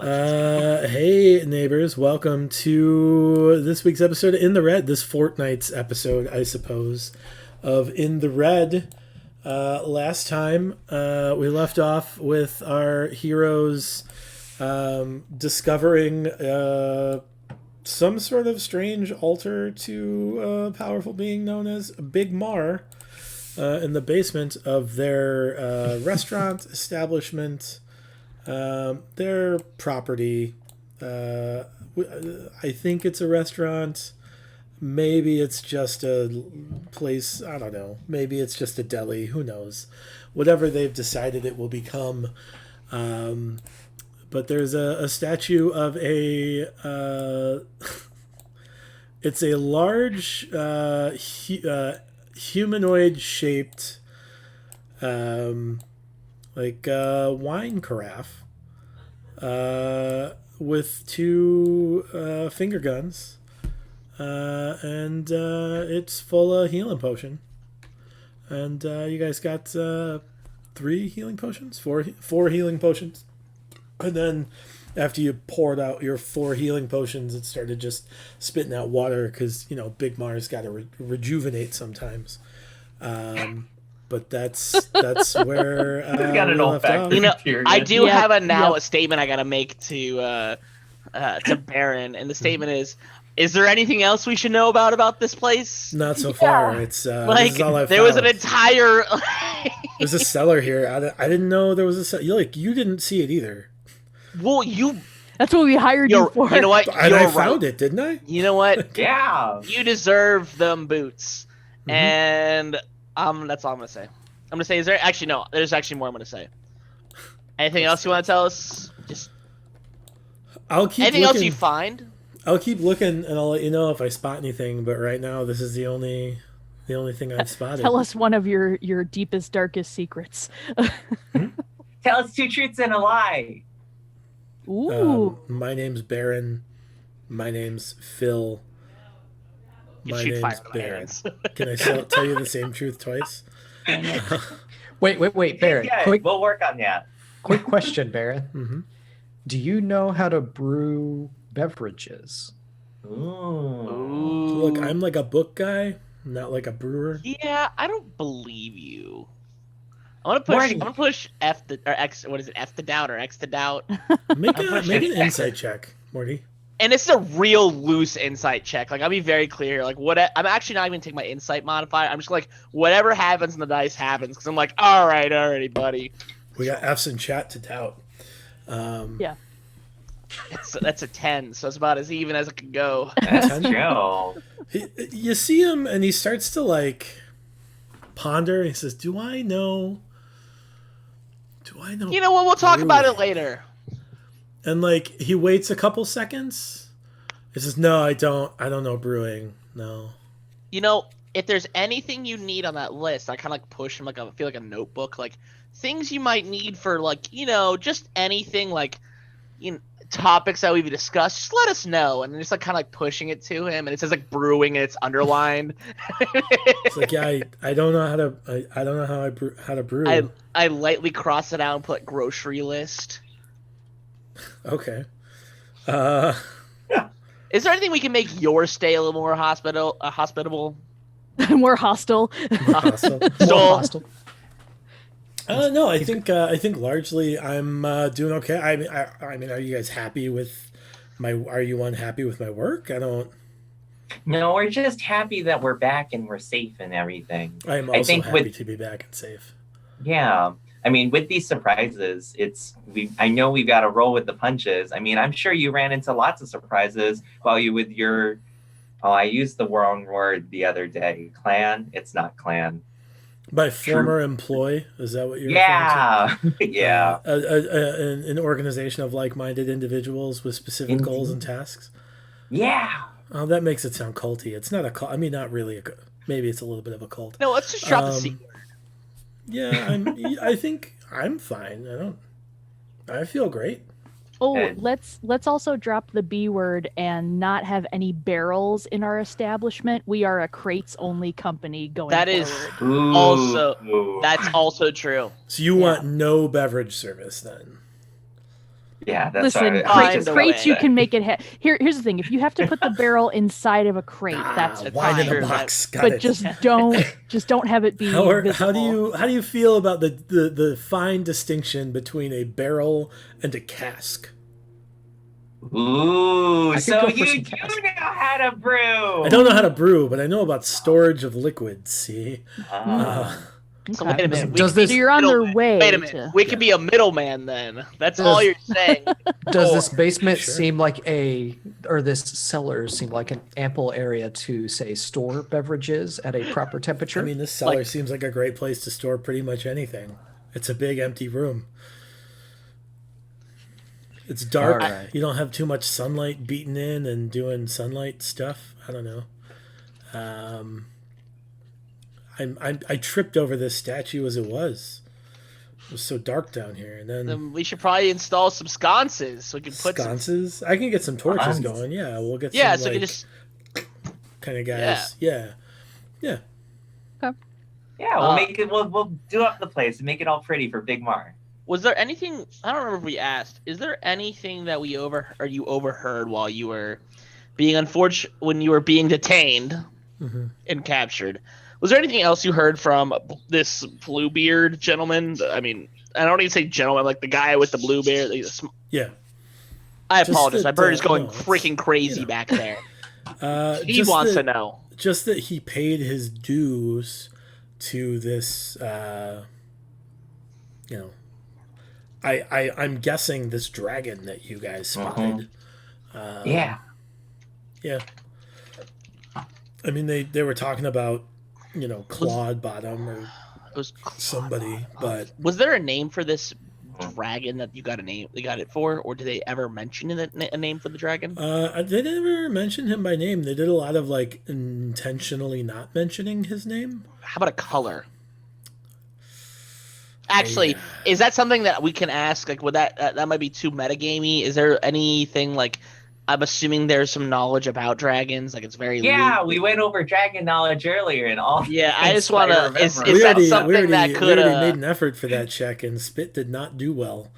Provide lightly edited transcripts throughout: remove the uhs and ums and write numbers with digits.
Hey, neighbors. Welcome to this week's episode of In the Red. This fortnight's episode, I suppose, of In the Red. Last time, we left off with our heroes discovering some sort of strange altar to a powerful being known as Big Mar in the basement of their restaurant establishment. Their property, I think it's a restaurant. Maybe it's just a place. I don't know. Maybe it's just a deli. Who knows? Whatever they've decided it will become. But there's a statue of a. It's a large humanoid shaped. Wine carafe with two finger guns, and it's full of healing potion. And you guys got 3 healing potions, four healing potions, and then after you poured out your 4 healing potions, it started just spitting out water because Big Mar's got to rejuvenate sometimes. But that's where got an old factory. I do have a statement I gotta make to Baron, and the statement is there anything else we should know about this place? Not so far. It's like this is all I've there found. was an entire. There's a cellar here. I didn't know there was a cellar. You didn't see it either. Well, That's what we hired you for. You know what? And I found it, didn't I? You know what? Yeah. You deserve them boots, and. That's all I'm gonna say. I'm gonna say, there's actually more I'm gonna say. Anything else you want to tell us? I'll keep anything looking. else you find? I'll keep looking, and I'll let you know if I spot anything. But right now, this is the only thing I've spotted. Tell us one of your deepest, darkest secrets. Tell us 2 truths and a lie. Ooh. My name's Baron. My name's Phil. My name's Baron. Can I tell you the same truth twice? Wait, Baron. Yeah, we'll work on that. Quick question, Baron. Mm-hmm. Do you know how to brew beverages? Ooh. Look, I'm like a book guy, not like a brewer. Yeah, I don't believe you. I'm gonna push F to doubt or X to doubt. Make an insight check, Morty. And this is a real loose insight check. Like, I'll be very clear. Like, I'm actually not even taking my insight modifier. I'm just like, whatever happens in the dice happens. Because I'm like, alrighty, buddy. We got F's in chat to tout. Yeah. That's a 10, so it's about as even as it can go. That's true. You see him, and he starts to, ponder. He says, Do I know? You know what? We'll talk about it later. And he waits a couple seconds. He says, "No, I don't know brewing. No." If there's anything you need on that list, I kind of push him I feel like a notebook, things you might need for just anything topics that we've discussed. Just let us know, and just kind of pushing it to him, and it says brewing, and it's underlined. It's I don't know how to brew. I lightly cross it out and put grocery list. Okay. Is there anything we can make your stay a little more hospitable? More hostile. More hostile. No, I think largely I'm doing okay. I mean, are you guys happy with are you unhappy with my work? I don't. No, we're just happy that we're back and we're safe and everything. I'm also happy to be back and safe. Yeah. I mean, with these surprises, I know we've got to roll with the punches. I mean, I'm sure you ran into lots of surprises while you with your, I used the wrong word the other day. Clan? It's not clan. By former employee? Is that what you're referring to? Yeah. An organization of like-minded individuals with specific goals and tasks? Yeah. Oh, that makes it sound culty. It's not a cult. I mean, not really a cult. Maybe it's a little bit of a cult. No, let's just drop the C word. Yeah, I think I'm fine. I feel great. Oh, let's also drop the B word and not have any barrels in our establishment. We are a crates only company going That forward. That's also true. So you want no beverage service then? Yeah, that's Listen, what Find crates, a crates way. you can make it. Here's the thing: if you have to put the barrel inside of a crate, that's wine in fine. a box. Got But it. just don't have it be How visible. do you feel about the fine distinction between a barrel and a cask? Ooh, I could so go for you some do cask. know how to brew. I don't know how to brew, but I know about storage of liquids. See, Ah. So Okay. wait a minute. we Does could be this- So you're on their middlemen. way. Wait a minute. to- We could be a middleman then. That's Does- all you're saying. Does this Sure. basement Sure. seem like this cellar seem like an ample area to, say, store beverages at a proper temperature? I mean, this cellar seems like a great place to store pretty much anything. It's a big empty room. It's dark. All right. You don't have too much sunlight beating in and doing sunlight stuff. I don't know. I tripped over this statue as it was. It was so dark down here, and then Then we should probably install some sconces so we can put some. sconces. I can get some torches Sconces. going. Yeah, we'll get Yeah, some so like, we can just. kind of guys. Yeah. Yeah, we'll make it. We'll do up the place and make it all pretty for Big Mar. Was there anything? I don't remember if we asked. Is there anything that you overheard while you were being when you were being detained Mhm. and captured? Was there anything else you heard from this Bluebeard gentleman? I mean, I don't even say gentleman, like the guy with the blue beard. Yeah. I Just apologize. that, My bird is going no, it's- freaking crazy you know. back there. He Just wants that- to know. Just that he paid his dues to this. I'm guessing this dragon that you guys spotted. Yeah. Yeah. I mean, they were talking about, Claude Bottom or It was somebody, but Was there a name for this dragon that you got a name? They got it for, or did they ever mention a name for the dragon? they never mentioned him by name. They did a lot of intentionally not mentioning his name. How about a color? Actually, is that something that we can ask? Like, would that might be too metagamey? Is there anything like? I'm assuming there's some knowledge about dragons. Like, it's very Yeah, we went over dragon knowledge earlier and all. Yeah, I just I want to. remember. Is We that already, something that we could already made an effort for that check, and Spit did not do well.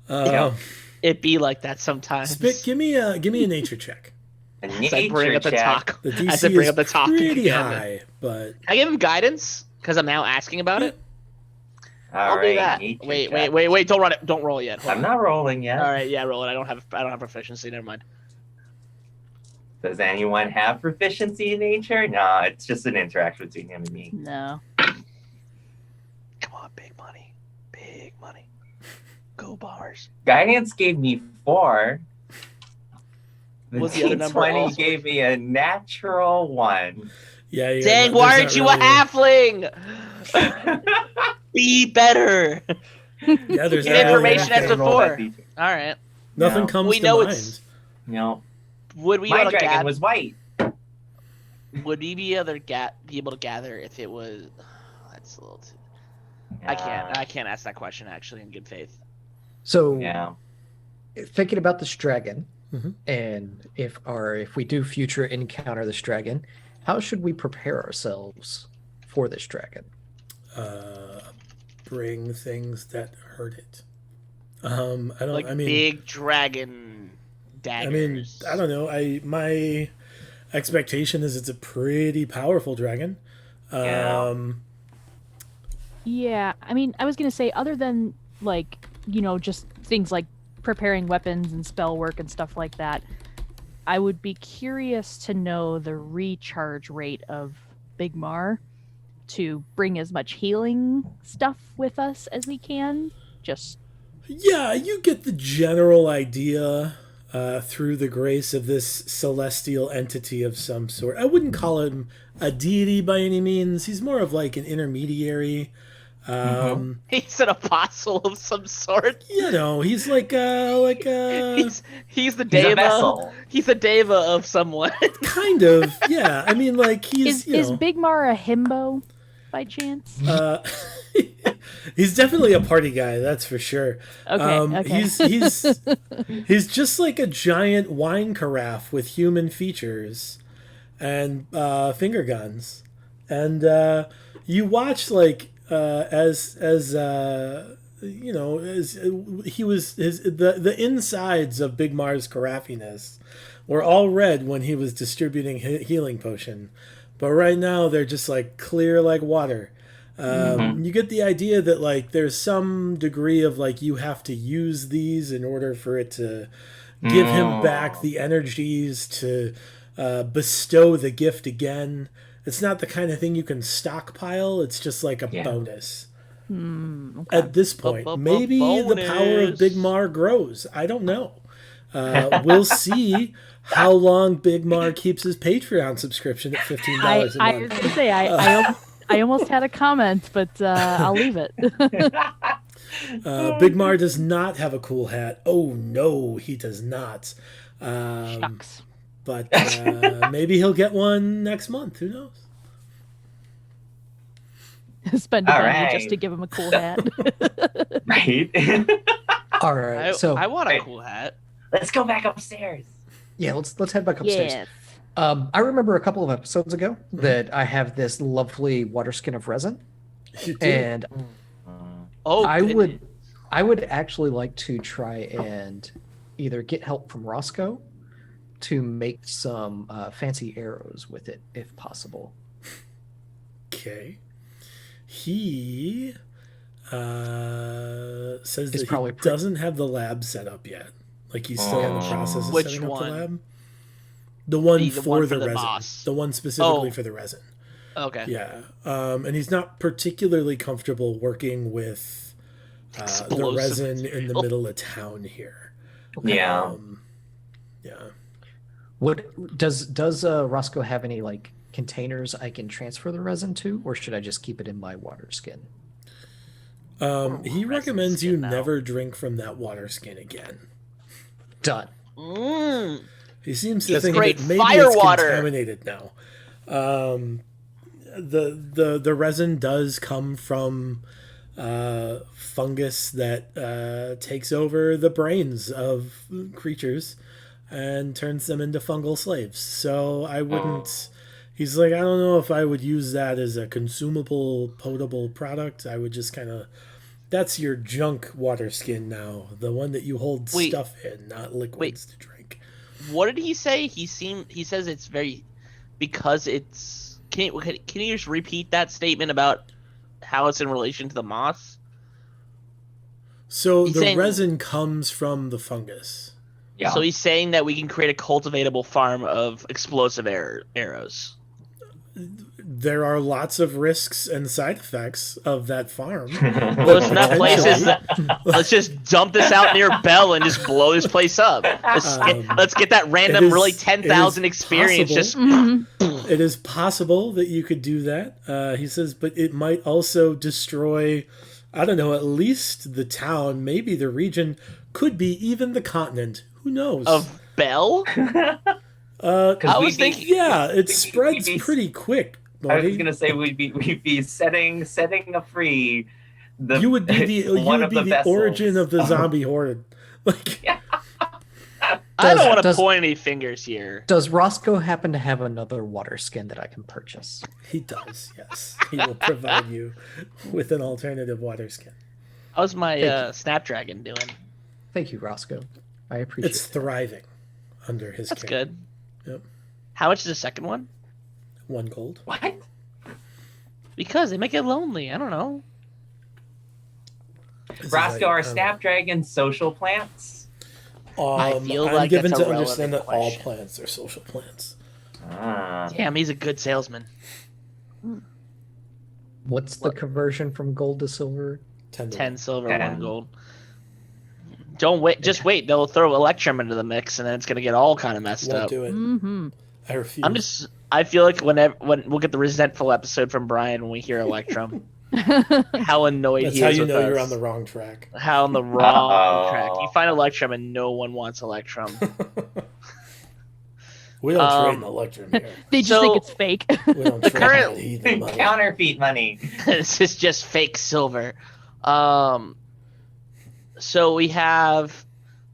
Yeah. it be like that sometimes? Spit, give me a nature check. A As I bring nature up the check. talk. The As I DC bring is up the topic pretty again. high, but I give him guidance because I'm now asking about it. All I'll right, do that. nature Wait, check. wait! Don't run it! Don't roll yet. Hold I'm on. not rolling yet. All right, yeah, roll it. I don't have proficiency. Never mind. Does anyone have proficiency in nature? No, it's just an interaction between him and me. No. Come on, big money, big money. Go bars. Guidance gave me 4. The What's the other number D20 also? gave me a natural 1. yeah. Dang, there's why not aren't you really a halfling? Be better. Yeah, there's Get not really information as Roll that before. D20. All right. nothing No. comes We to know mind. it's- No, Would we be my able to dragon gather? was white. Would we be able to gather if it was? That's a little. I can't ask that question actually in good faith. So, Yeah. thinking about this dragon, Mhm. and if we do future encounter this dragon, how should we prepare ourselves for this dragon? Bring things that hurt it. I don't. Like I mean, big dragon daggers. I don't know. My expectation is it's a pretty powerful dragon. Yeah. Yeah, I mean, I was gonna say, other than just things like preparing weapons and spell work and stuff like that, I would be curious to know the recharge rate of Big Mar to bring as much healing stuff with us as we can. Just Yeah, you get the general idea through the grace of this celestial entity of some sort. I wouldn't call him a deity by any means. He's more of like an intermediary. He's an apostle of some sort. He's like He's the He's a deva. vessel. He's a deva of someone. kind of, yeah. I mean, like he's is Big Mar a himbo by chance? He's definitely a party guy, that's for sure. Okay. He's just like a giant wine carafe with human features and finger guns, and you watch as you know, the insides of Big Mar's caraffiness were all red when he was distributing healing potion, but right now they're just like clear like water. You get the idea that like there's some degree of like you have to use these in order for it to give him back the energies to bestow the gift again. It's not the kind of thing you can stockpile. It's just like a bonus. Okay. At this point, maybe the power of Big Mar grows. I don't know. We'll see how long Big Mar keeps his Patreon subscription at $15 a month. I was gonna say I almost had a comment, but I'll leave it. Big Mar does not have a cool hat. Oh no, he does not. Shucks. But maybe he'll get one next month. Who knows? Spend a penny just to give him a cool hat. Right. All right. I want a cool hat. Let's go back upstairs. Yeah, let's head back upstairs. Yes. I remember a couple of episodes ago that I have this lovely water skin of resin, and I would actually like to try and either get help from Roscoe to make some fancy arrows with it, if possible. Okay. He says that probably he doesn't have the lab set up yet. Like he's still in the process of Which setting up one? the lab. The one The for one the for the resin. boss. The one specifically for the resin. Okay. Yeah. And he's not particularly comfortable working with the Explosive resin in the material. middle of town here. Yeah. Yeah. What does Roscoe have any like containers I can transfer the resin to, or should I just keep it in my water skin? He recommends you skin now. never drink from that water skin again. Done. He seems to That's think great that maybe fire it's water. contaminated now. The resin does come from fungus that takes over the brains of creatures and turns them into fungal slaves. So I wouldn't. He's like, I don't know if I would use that as a consumable, potable product. I would just kind of. That's your junk water skin now, the one that you hold stuff in, not liquids to drink. What did he say? He says it's very because it's. Can you just repeat that statement about how it's in relation to the moss? So He's the saying- resin comes from the fungus. Yeah. So he's saying that we can create a cultivatable farm of explosive arrows. There are lots of risks and side effects of that farm. Well, there's enough places that let's just dump this out near Bell and just blow this place up. Let's get that random, it is- really 10,000 it is experience. possible. Just It is possible that you could do that. He says, but it might also destroy, I don't know, at least the town, maybe the region, could be even the continent. Who knows? of Bell. I was thinking. Yeah, it spreads pretty quick. I Marty. was gonna say we'd be setting free the You would be the one of the vessels. origin of the zombie horde. Like, I don't want to does- point any fingers here. Does Roscoe happen to have another water skin that I can purchase? he does, yes. He will provide you with an alternative water skin. How's my Thank you. Snapdragon doing? Thank you, Roscoe. I appreciate It's it. thriving under his That's care. good. Yep. How much is the second one? 1 gold. What? Because they make it lonely. I don't know. This is Roscoe, like, are I don't know. snapdragon social plants? I feel I'm like given that's a to understand that relevant all question. plants are social plants. Ah. Damn, he's a good salesman. What's the conversion from gold to silver? 10 to 10 1. silver, 10. 1 gold. Don't wait. Just wait. They'll throw Electrum into the mix, and then it's gonna get all kind of messed Won't up. do it. Mm-hmm. I refuse. I feel like when we'll get the resentful episode from Brian when we hear Electrum, how annoyed That's he how is you with know us. you're on the wrong track. How on the wrong Uh-oh. track. You find Electrum and no one wants Electrum. We don't trade Um, an Electrum here. They just So- think it's fake. We don't trade current- that heathen money. Counterfeit money. This is just fake silver. So we have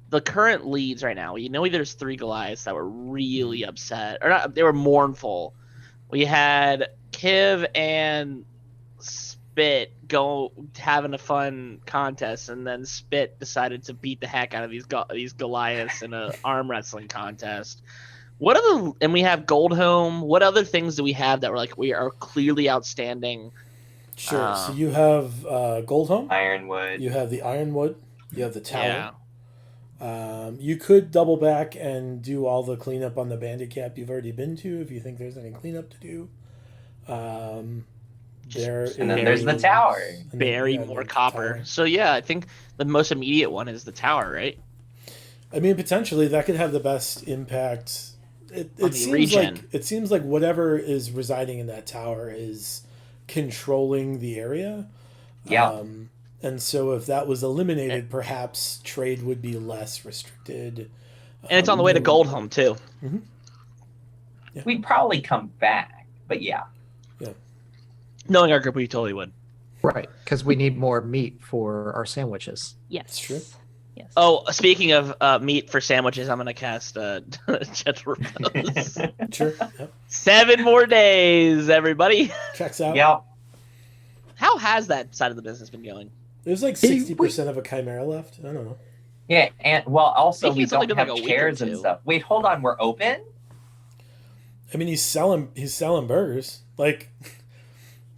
the current leads right now. You know, there's 3 Goliaths that were really upset, or not. They were mournful. We had Kiv and Spit having a fun contest, and then Spit decided to beat the heck out of these Goliaths in a arm wrestling contest. And we have Goldholm. What other things do we have that we are clearly outstanding? Sure. So you have Goldholm, Ironwood. You have the Ironwood. You have the Tower. Yeah. You could double back and do all the cleanup on the bandit camp you've already been to if you think there's any cleanup to do. And then there's the Tower. Bury more copper. Tower. So yeah, I think the most immediate one is the Tower, right? I mean, potentially that could have the best impact. It seems like whatever is residing in that tower is controlling the area. Yeah. And so if that was eliminated, perhaps trade would be less restricted. And it's on the way to Goldholm too. Mm-hmm. Yeah. We'd probably come back, but yeah. Yeah. Knowing our group, we totally would. Right, because we need more meat for our sandwiches. Yes. That's true. Yes. Oh, speaking of meat for sandwiches, I'm going to cast Gentle Repose. Sure. Yep. 7 more days, everybody. Checks out. Yep. How has that side of the business been going? There's like 60% of a chimera left. I don't know. Yeah, and well, also we it's only don't been have like a chairs week or and two. stuff. Wait, hold on, we're open? I mean, he's selling burgers. Like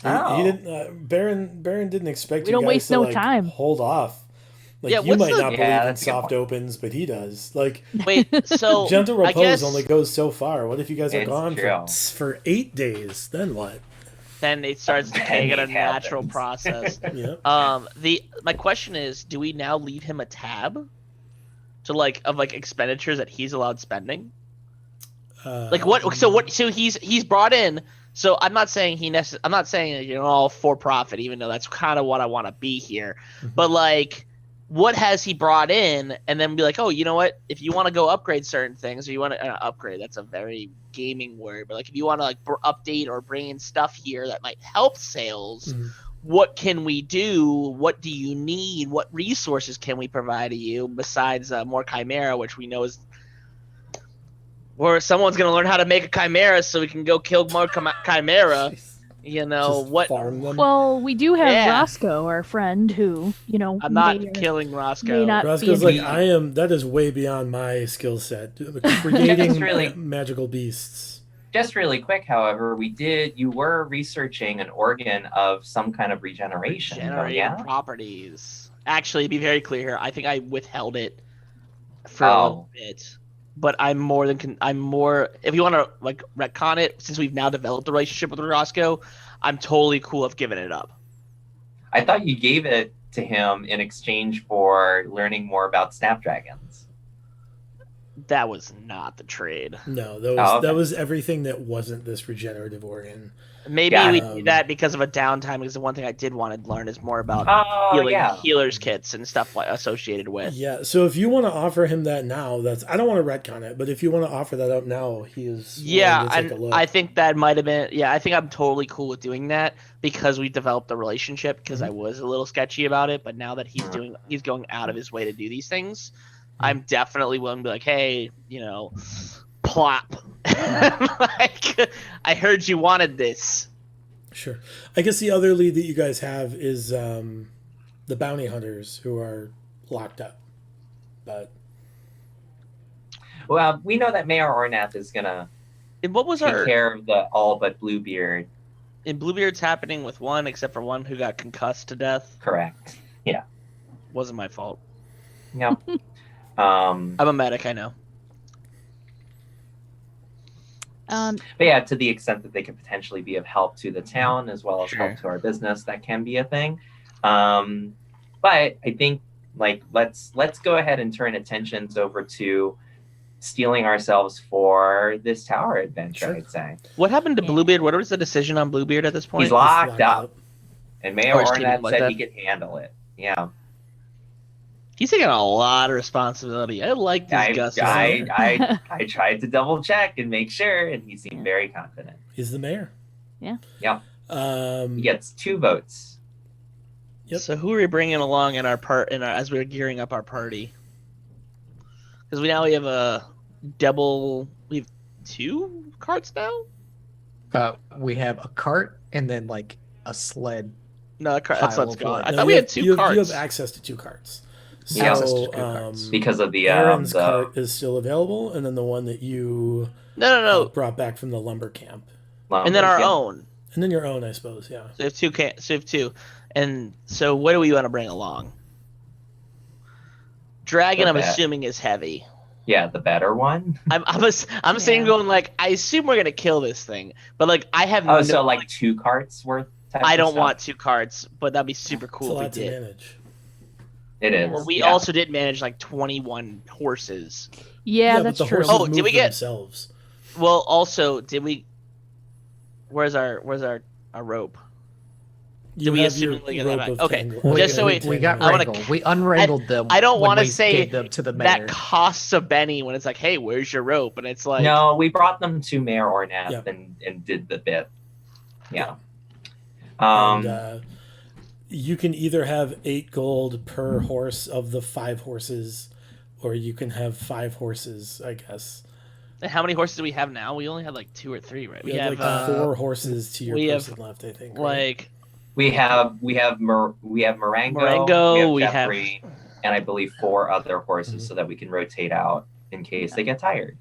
he didn't. Baron didn't expect We you don't guys waste to no like time. hold off. Like Yeah, you what's might the- not Yeah, believe in that's a good soft point. opens, but he does. Like Wait, so Gentle I Repose guess only goes so far. What if you guys are It's gone true. for 8 days? Then what? then it starts decaying at a It natural happens. process. Yeah. My question is, do we now leave him a tab to of expenditures that he's allowed spending? Like what? So he's brought in. So I'm not saying I'm not saying all for profit, even though that's kind of what I want to be here. Mhm. But what has he brought in? And then be like, oh, you know what? If you want to go upgrade certain things, or you want to upgrade, that's a very gaming word. But if you want to update or bring in stuff here that might help sales, Mhm. what can we do? What do you need? What resources can we provide to you besides more Chimera, which we know is. Or someone's gonna learn how to make a chimera so we can go kill more chimera. Just What? farm them. Well, we do have Yeah. Roscoe, our friend, who I'm not may or killing Roscoe. may not Roscoe's be like, in- that is way beyond my skill set. Creating really- magical beasts. Just really quick, however, you were researching an organ of some kind of regeneration, Generating yeah? properties. Actually, to be very clear here, I think I withheld it for a Oh. little bit. But I'm more. If you want to retcon it, since we've now developed a relationship with Roscoe, I'm totally cool of giving it up. I thought you gave it to him in exchange for learning more about snapdragons. That was not the trade. No, that was Oh, okay. that was everything that wasn't this regenerative organ. Maybe Yeah. we did that because of a downtime. Because the one thing I did want to learn is more about Oh, yeah. healers kits and stuff associated with. Yeah, so if you want to offer him that now, I don't want to retcon it, but if you want to offer that up now, he is willing Yeah, to take a and look. I think that might have been. Yeah, I think I'm totally cool with doing that because we developed a relationship. Because I was a little sketchy about it, but now that he's going out of his way to do these things, I'm definitely willing to be like, hey, plop. I heard you wanted this. Sure. I guess the other lead that you guys have is the bounty hunters who are locked up. But Well, we know that Mayor Ornath is going to And what was take our? care of the all but Bluebeard. And Bluebeard's happening with one, except for one who got concussed to death. Correct. Yeah. Wasn't my fault. Yep. I'm a medic, I know. Um, But yeah, to the extent that they could potentially be of help to the town as well as Sure. help to our business, that can be a thing. But I think let's go ahead and turn attentions over to stealing ourselves for this tower adventure. Sure. I'd say What happened to Bluebeard? What was the decision on Bluebeard at this point? he's locked locked up, and Mayor Or is he Ornath like said that? he could handle it. Yeah, He's taking a lot of responsibility. I like this Gus. I tried to double check and make sure, and he seemed very confident. he's the mayor. Yeah. Yeah. Um, He gets 2 votes. Yep. So who are we bringing along in our as we're gearing up our party? Because we have a double. We have 2 carts now. We have a cart and then a sled No, that pile one's of gone. wood. I No, thought we had 2 you carts. have access to 2 carts. So, Access to 2 carts. Because of the Aaron's cart is still available, and then the one that you No. brought back from the lumber camp, And then our own. and then your own, I suppose. Yeah. So we have 2. And so what do we want to bring along? Dragon, I'm assuming, is heavy. Yeah, the better one. I'm saying going like, I assume we're gonna kill this thing, but like I have so like 2 carts worth. I don't want 2 carts, but that'd be super cool if we did. Manage. It is. Well, we also did manage like 21 horses. Yeah, that's but the true. horses Did we move get themselves? Well, also, did we? Where's our rope? You we have assumingly your get that rope back? of Okay, tangle- just so we got I wanna- wrangled. We unwrangled them. I don't when want to we say gave them to the mayor. that costs a Benny when it's like, hey, where's your rope? And it's like, No, we brought them to Mayor Ornath Yep. and did the bit. Yeah. And, you can either have 8 gold per horse of the 5 horses, or you can have 5 horses, I guess. and how many horses do we have now? We only had like 2 or 3, right? We have like 4 horses to your we have, person left, I think. Right? Like we have Marengo, Marengo, we have Jeffrey, and I believe 4 other horses so that we can rotate out in case they get tired.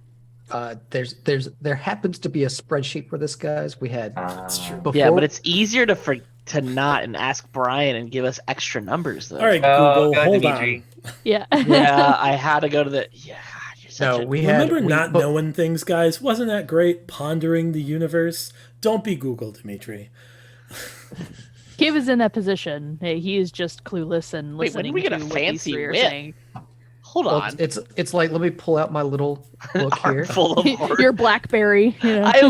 There happens to be a spreadsheet for this, guys. We had That's true. before. yeah, but it's easier to not and ask Brian and give us extra numbers though. All right, Oh, Google, go, hold Dimitri. on. Yeah. Yeah, I had to go to the You're such No, a, we had. Remember we- not but- knowing things, guys? Wasn't that great? Pondering the universe? Don't be Google, Dimitri. He was in that position. Hey, he is just clueless and Wait, when listening did we get to a what fancy these 3 are whip? saying. Hold Well, on. it's like, let me pull out my little book here. Armful of horse. Your BlackBerry. You know? I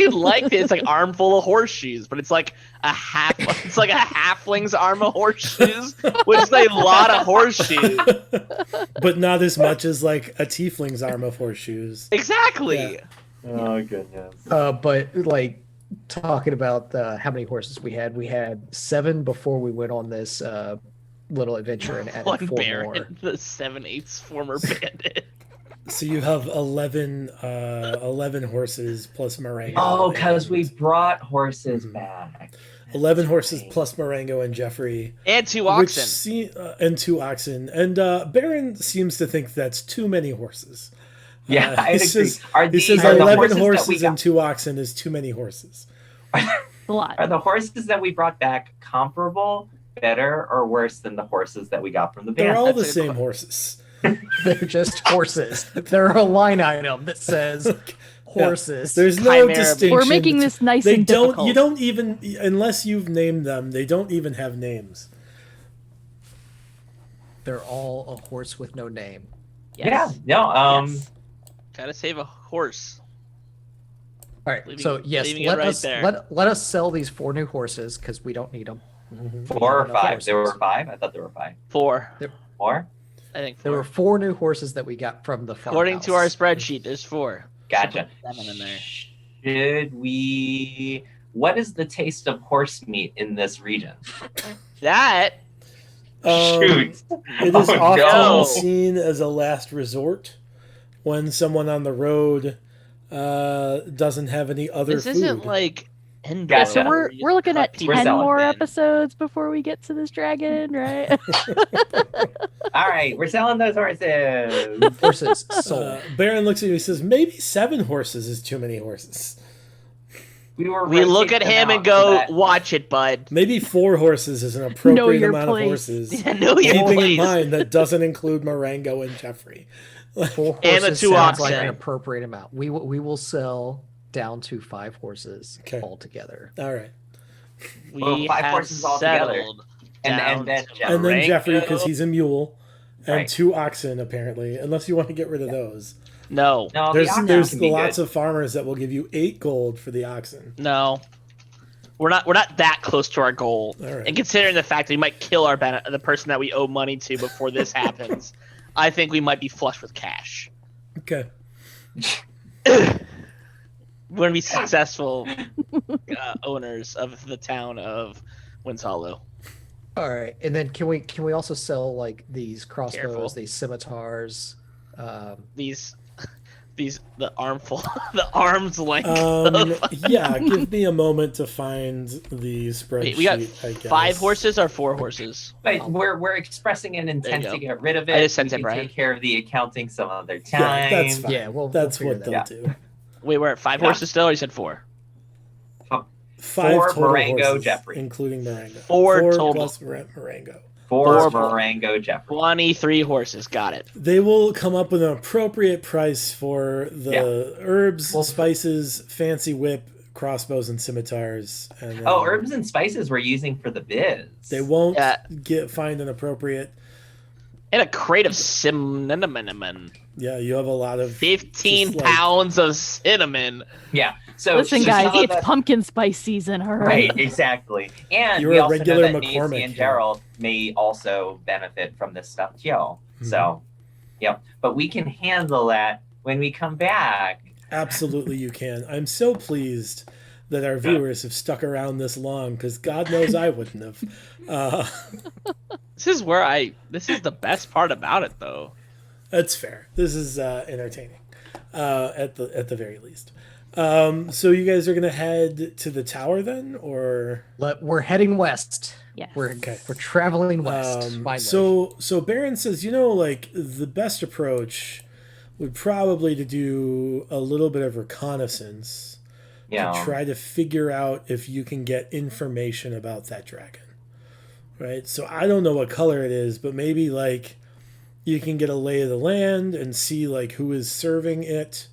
like it. It's like armful of horseshoes, but it's like a halfling's arm of horseshoes, which is a lot of horseshoes. But not as much as like a tiefling's arm of horseshoes. Exactly. Yeah. Oh, goodness. But like talking about how many horses we had 7 before we went on this little adventure and added One 4 Baron, more. the 7/8 former bandit. So you have 11 horses plus Marengo. Oh, because we and brought horses back. 11 horses plus Marengo and Jeffrey. And 2 Which oxen. and 2 oxen. And Baron seems to think that's too many horses. Yeah, I he agree. says, Are he these says are the 11 horses that we horses got- and 2 oxen is too many horses. A lot. Are the horses that we brought back comparable, better, or worse than the horses that we got from the They're band? all That's the a good same point. horses. They're just horses. They're a line item that says horses. There's no Chimera. distinction. We're making this nice They and don't. difficult. You don't even unless you've named them. They don't even have names. They're all a horse with no name. Yeah, no, Yes. Gotta save a horse. All right. Leaving- So yes, leaving it let right us there. let us sell these 4 new horses because we don't need them. 4 or enough 5. horses. There were 5? I thought there were 5. 4. 4? I think 4. There were 4 new horses that we got from the farmhouse. According to our spreadsheet, there's 4. Gotcha. Should put 7 in there. Should we... What is the taste of horse meat in this region? That Shoot. It is Oh, often no. seen as a last resort when someone on the road doesn't have any other this food. isn't like Endor. Gotcha. So where we're you looking cut at people. 10 selling more Ben. episodes before we get to this dragon, right? All right, we're selling those horses. Horses sold. Baron looks at you and says, maybe 7 horses is too many horses. We look at him and go, "Watch it, bud." Maybe 4 horses is an appropriate your amount place. of horses. Yeah, know your Keeping in place. mind that doesn't include Marengo and Jeffrey. 4 horses And the 2 sounds like oxen. an appropriate amount. We will sell down to 5 horses Okay. altogether. All right. We Well, 5 have horses altogether. settled And down then to Jeffrey. And then Marengo. Jeffrey, because he's a mule, and Right. 2 oxen, apparently, unless you want to get rid of those. No, No, There's the oxen there's can be lots good. of farmers that will give you 8 gold for the oxen. no. We're not that close to our goal. All right. And considering the fact that we might kill the person that we owe money to before this happens, I think we might be flush with cash. Okay. We're gonna be successful owners of the town of Winds Hollow. All right, and then can we also sell like these crossbows, Careful. these scimitars? These the armful, the arm's length. Yeah, give me a moment to find the spreadsheet. Wait, we got I guess. 5 horses or 4 horses? But we're expressing an intent to get rid of it. I just sent we it, can Brian. take care of the accounting some other time. Yeah, that's fine. Yeah, that's we'll what they'll do. Wait, we're at 5 horses still, or you said 4? 5 4 total Marengo horses, Jeffrey. including Marengo. 4 total. Plus Marengo. 4 Marengo Jeffrey. 23 horses. Got it. They will come up with an appropriate price for the herbs, spices, fancy whip, crossbows, and scimitars. And then herbs and spices we're using for the biz. They won't find an appropriate. And a crate of cinnamon. Yeah, you have a lot of 15 pounds of cinnamon. Yeah. So listen, guys, it's pumpkin spice season, all right? Right, exactly. And You're we a also regular know that McCormick Nancy and here. Gerald may also benefit from this stuff too. So, yeah. But we can handle that when we come back. Absolutely, you can. I'm so pleased that our viewers have stuck around this long, because God knows I wouldn't have. This is the best part about it, though. That's fair. This is entertaining, at the very least. So you guys are gonna head to the tower then, or we're heading west. Yes. We're traveling west. Finally. So Baron says, like the best approach would probably to do a little bit of reconnaissance to try to figure out if you can get information about that dragon. Right? So I don't know what color it is, but maybe like you can get a lay of the land and see like who is serving it,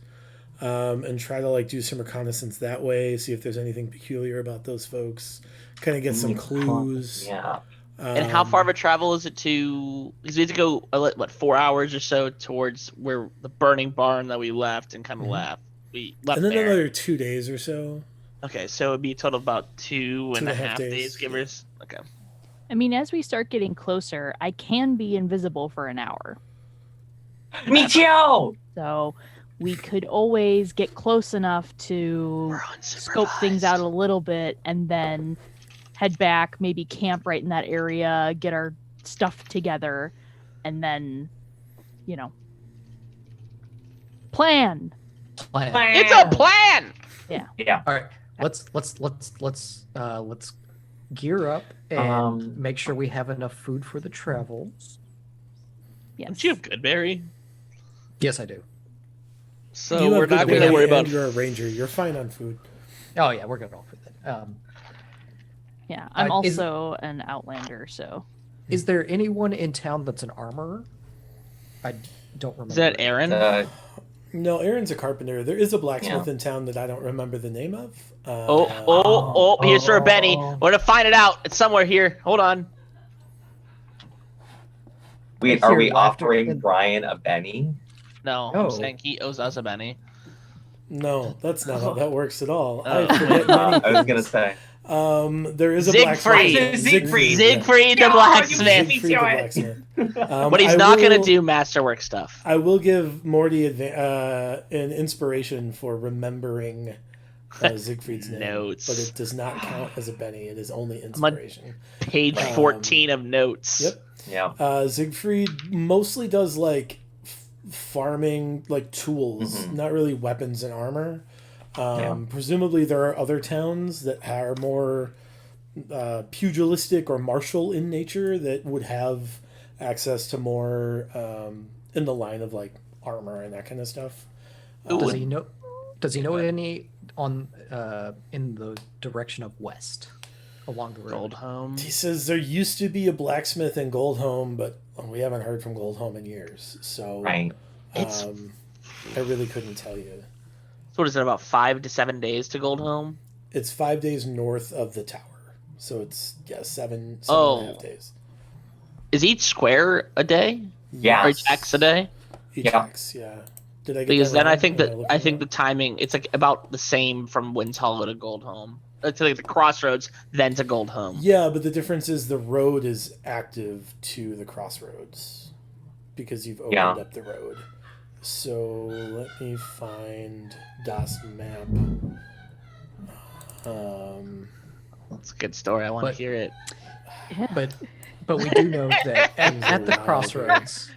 and try to like do some reconnaissance that way, see if there's anything peculiar about those folks, kind of get some clues. Yeah. And how far of a travel is it to? Because we have to go 4 hours or so towards where the burning barn that we left and kind of left. We left and then there. another 2 days or so. Okay, so it'd be a total of about 2.5 days, give or okay. I mean, as we start getting closer, I can be invisible for an hour. Me too! So we could always get close enough to scope things out a little bit and then head back, maybe camp right in that area, get our stuff together, and then, plan. It's a plan! Yeah. All right. Let's gear up and make sure we have enough food for the travels. Yes. Don't you have Goodberry? Yes, I do. So we're not going to worry about. You're a ranger. You're fine on food. Oh yeah, we're good all for that. Yeah, I'm also an outlander, so. Is there anyone in town that's an armorer? I don't remember. Is that Aaron? No, Aaron's a carpenter. There is a blacksmith in town that I don't remember the name of. Here's Sir Benny. We're going to find it out. It's somewhere here. Hold on. Wait, are we offering Brian a Benny? No, I'm saying he owes us a Benny. No, that's not how that works at all. I forget many I was going to say. There is a blacksmith. Siegfried the blacksmith. Siegfried the blacksmith. But he's not going to do masterwork stuff. I will give Morty an inspiration for remembering Siegfried's name. Notes. But it does not count as a Benny. It is only inspiration. Page 14 of notes. Yep. Yeah. Siegfried mostly does like farming, like tools, not really weapons and armor. Presumably there are other towns that are more pugilistic or martial in nature that would have access to more in the line of like armor and that kind of stuff. Does he know any on in the direction of west along the road? Goldholm. He says there used to be a blacksmith in Goldholm, but we haven't heard from Goldholm in years. So I really couldn't tell you. So what is it, about 5 to 7 days to Goldholm? It's 5 days north of the tower. So it's, 7 and a half days. Is each square a day? Yeah. Or each X a day? Each X, yeah. Did I get Because that then wrong? I think the timing, it's like about the same from Wind's Hollow to Goldholm. It's like the crossroads, then to Goldholm. Yeah, but the difference is the road is active to the crossroads. Because you've opened up the road. So let me find Das map. That's a good story. I want to hear it. But we do know that at the crossroads.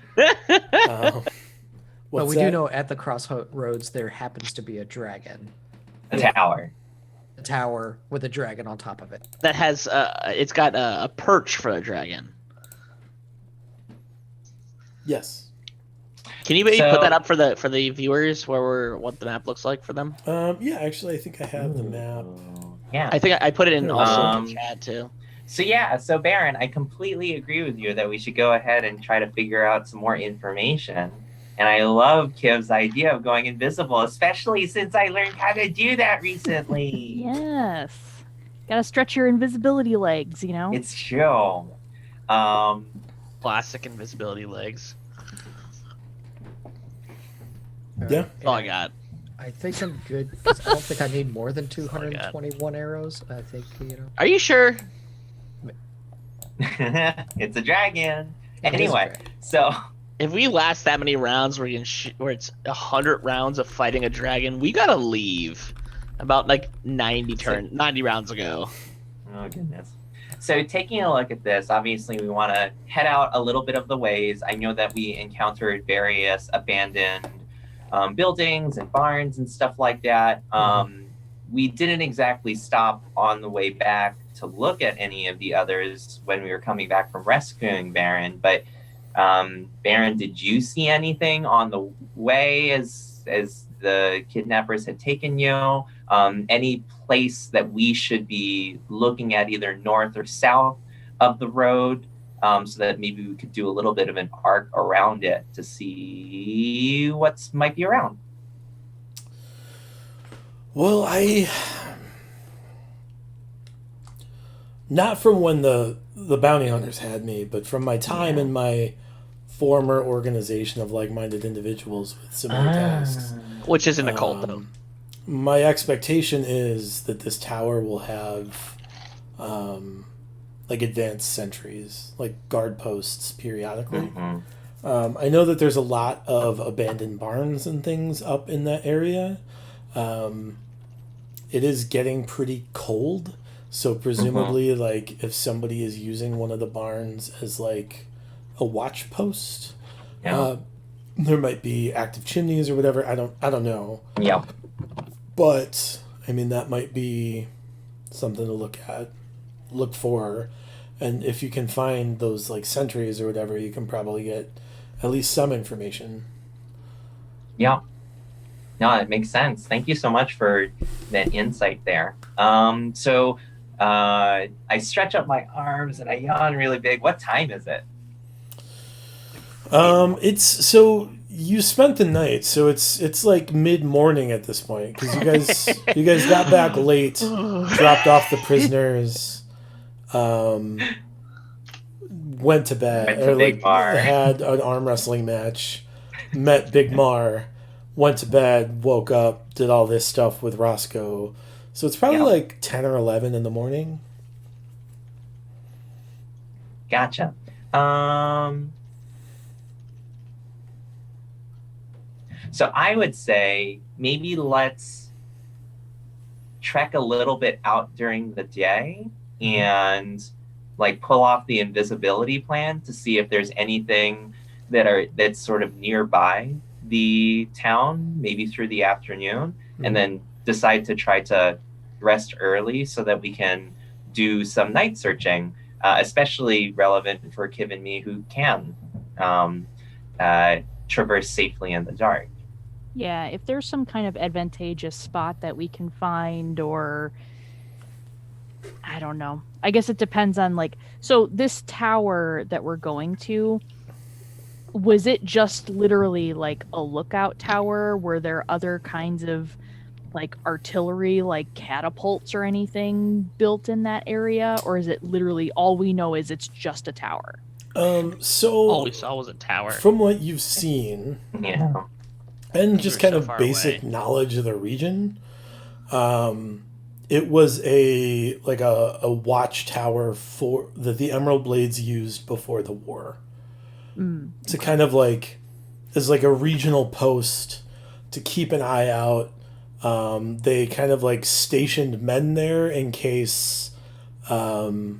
But we do know at the crossroads there happens to be a dragon. A tower. A tower with a dragon on top of it. That has it's got a perch for a dragon. Yes. Can you maybe put that up for the viewers what the map looks like for them? Yeah, actually I think I have the map. Yeah. I think I put it in also in the chat too. So Baron, I completely agree with you that we should go ahead and try to figure out some more information. And I love Kiv's idea of going invisible, especially since I learned how to do that recently. Yes. Gotta stretch your invisibility legs, you know? It's true. Classic invisibility legs. Yeah. That's all I got. I think I'm good. 'Cause I don't think I need more than 221 arrows. I think, Are you sure? It's a dragon. Anyway, so if we last that many rounds where it's 100 rounds of fighting a dragon, we gotta leave. About like 90 rounds ago. Oh goodness. So taking a look at this, obviously we want to head out a little bit of the ways. I know that we encountered various abandoned buildings and barns and stuff like that. We didn't exactly stop on the way back to look at any of the others when we were coming back from rescuing Baron, but Baron, did you see anything on the way as the kidnappers had taken you? Any place that we should be looking at either north or south of the road, so that maybe we could do a little bit of an arc around it to see what might be around? Well, not from when the bounty hunters had me, but from my time in my former organization of like-minded individuals with similar tasks. Which isn't a cult, though. My expectation is that this tower will have like advanced sentries, like guard posts periodically. I know that there's a lot of abandoned barns and things up in that area. It is getting pretty cold, so presumably like if somebody is using one of the barns as like a watch post, there might be active chimneys or whatever. I don't know. Yeah. But I mean that might be something to look for, and if you can find those like sentries or whatever, you can probably get at least some information. Yeah. No, it makes sense. Thank you so much for that insight there. So I stretch up my arms and I yawn really big. What time is it? It's so you spent the night, so it's like mid-morning at this point because you guys got back late, dropped off the prisoners, went to bed, or like had an arm wrestling match, met Big Mar, went to bed, woke up, did all this stuff with Roscoe. So it's probably like 10 or 11 in the morning. Gotcha. So I would say maybe let's trek a little bit out during the day and like pull off the invisibility plan to see if there's anything that's sort of nearby the town, maybe through the afternoon, and then decide to try to rest early so that we can do some night searching, especially relevant for Kiv and me who can traverse safely in the dark. Yeah, if there's some kind of advantageous spot that we can find, or I don't know. I guess it depends on like, so this tower that we're going to, was it just literally like a lookout tower? Were there other kinds of like artillery, like catapults or anything built in that area? Or is it literally all we know is it's just a tower? So all we saw was a tower. From what you've seen, and just kind of basic knowledge of the region, it was a watchtower for the Emerald Blades used before the war. To kind of like as like a regional post to keep an eye out. They kind of like stationed men there in case there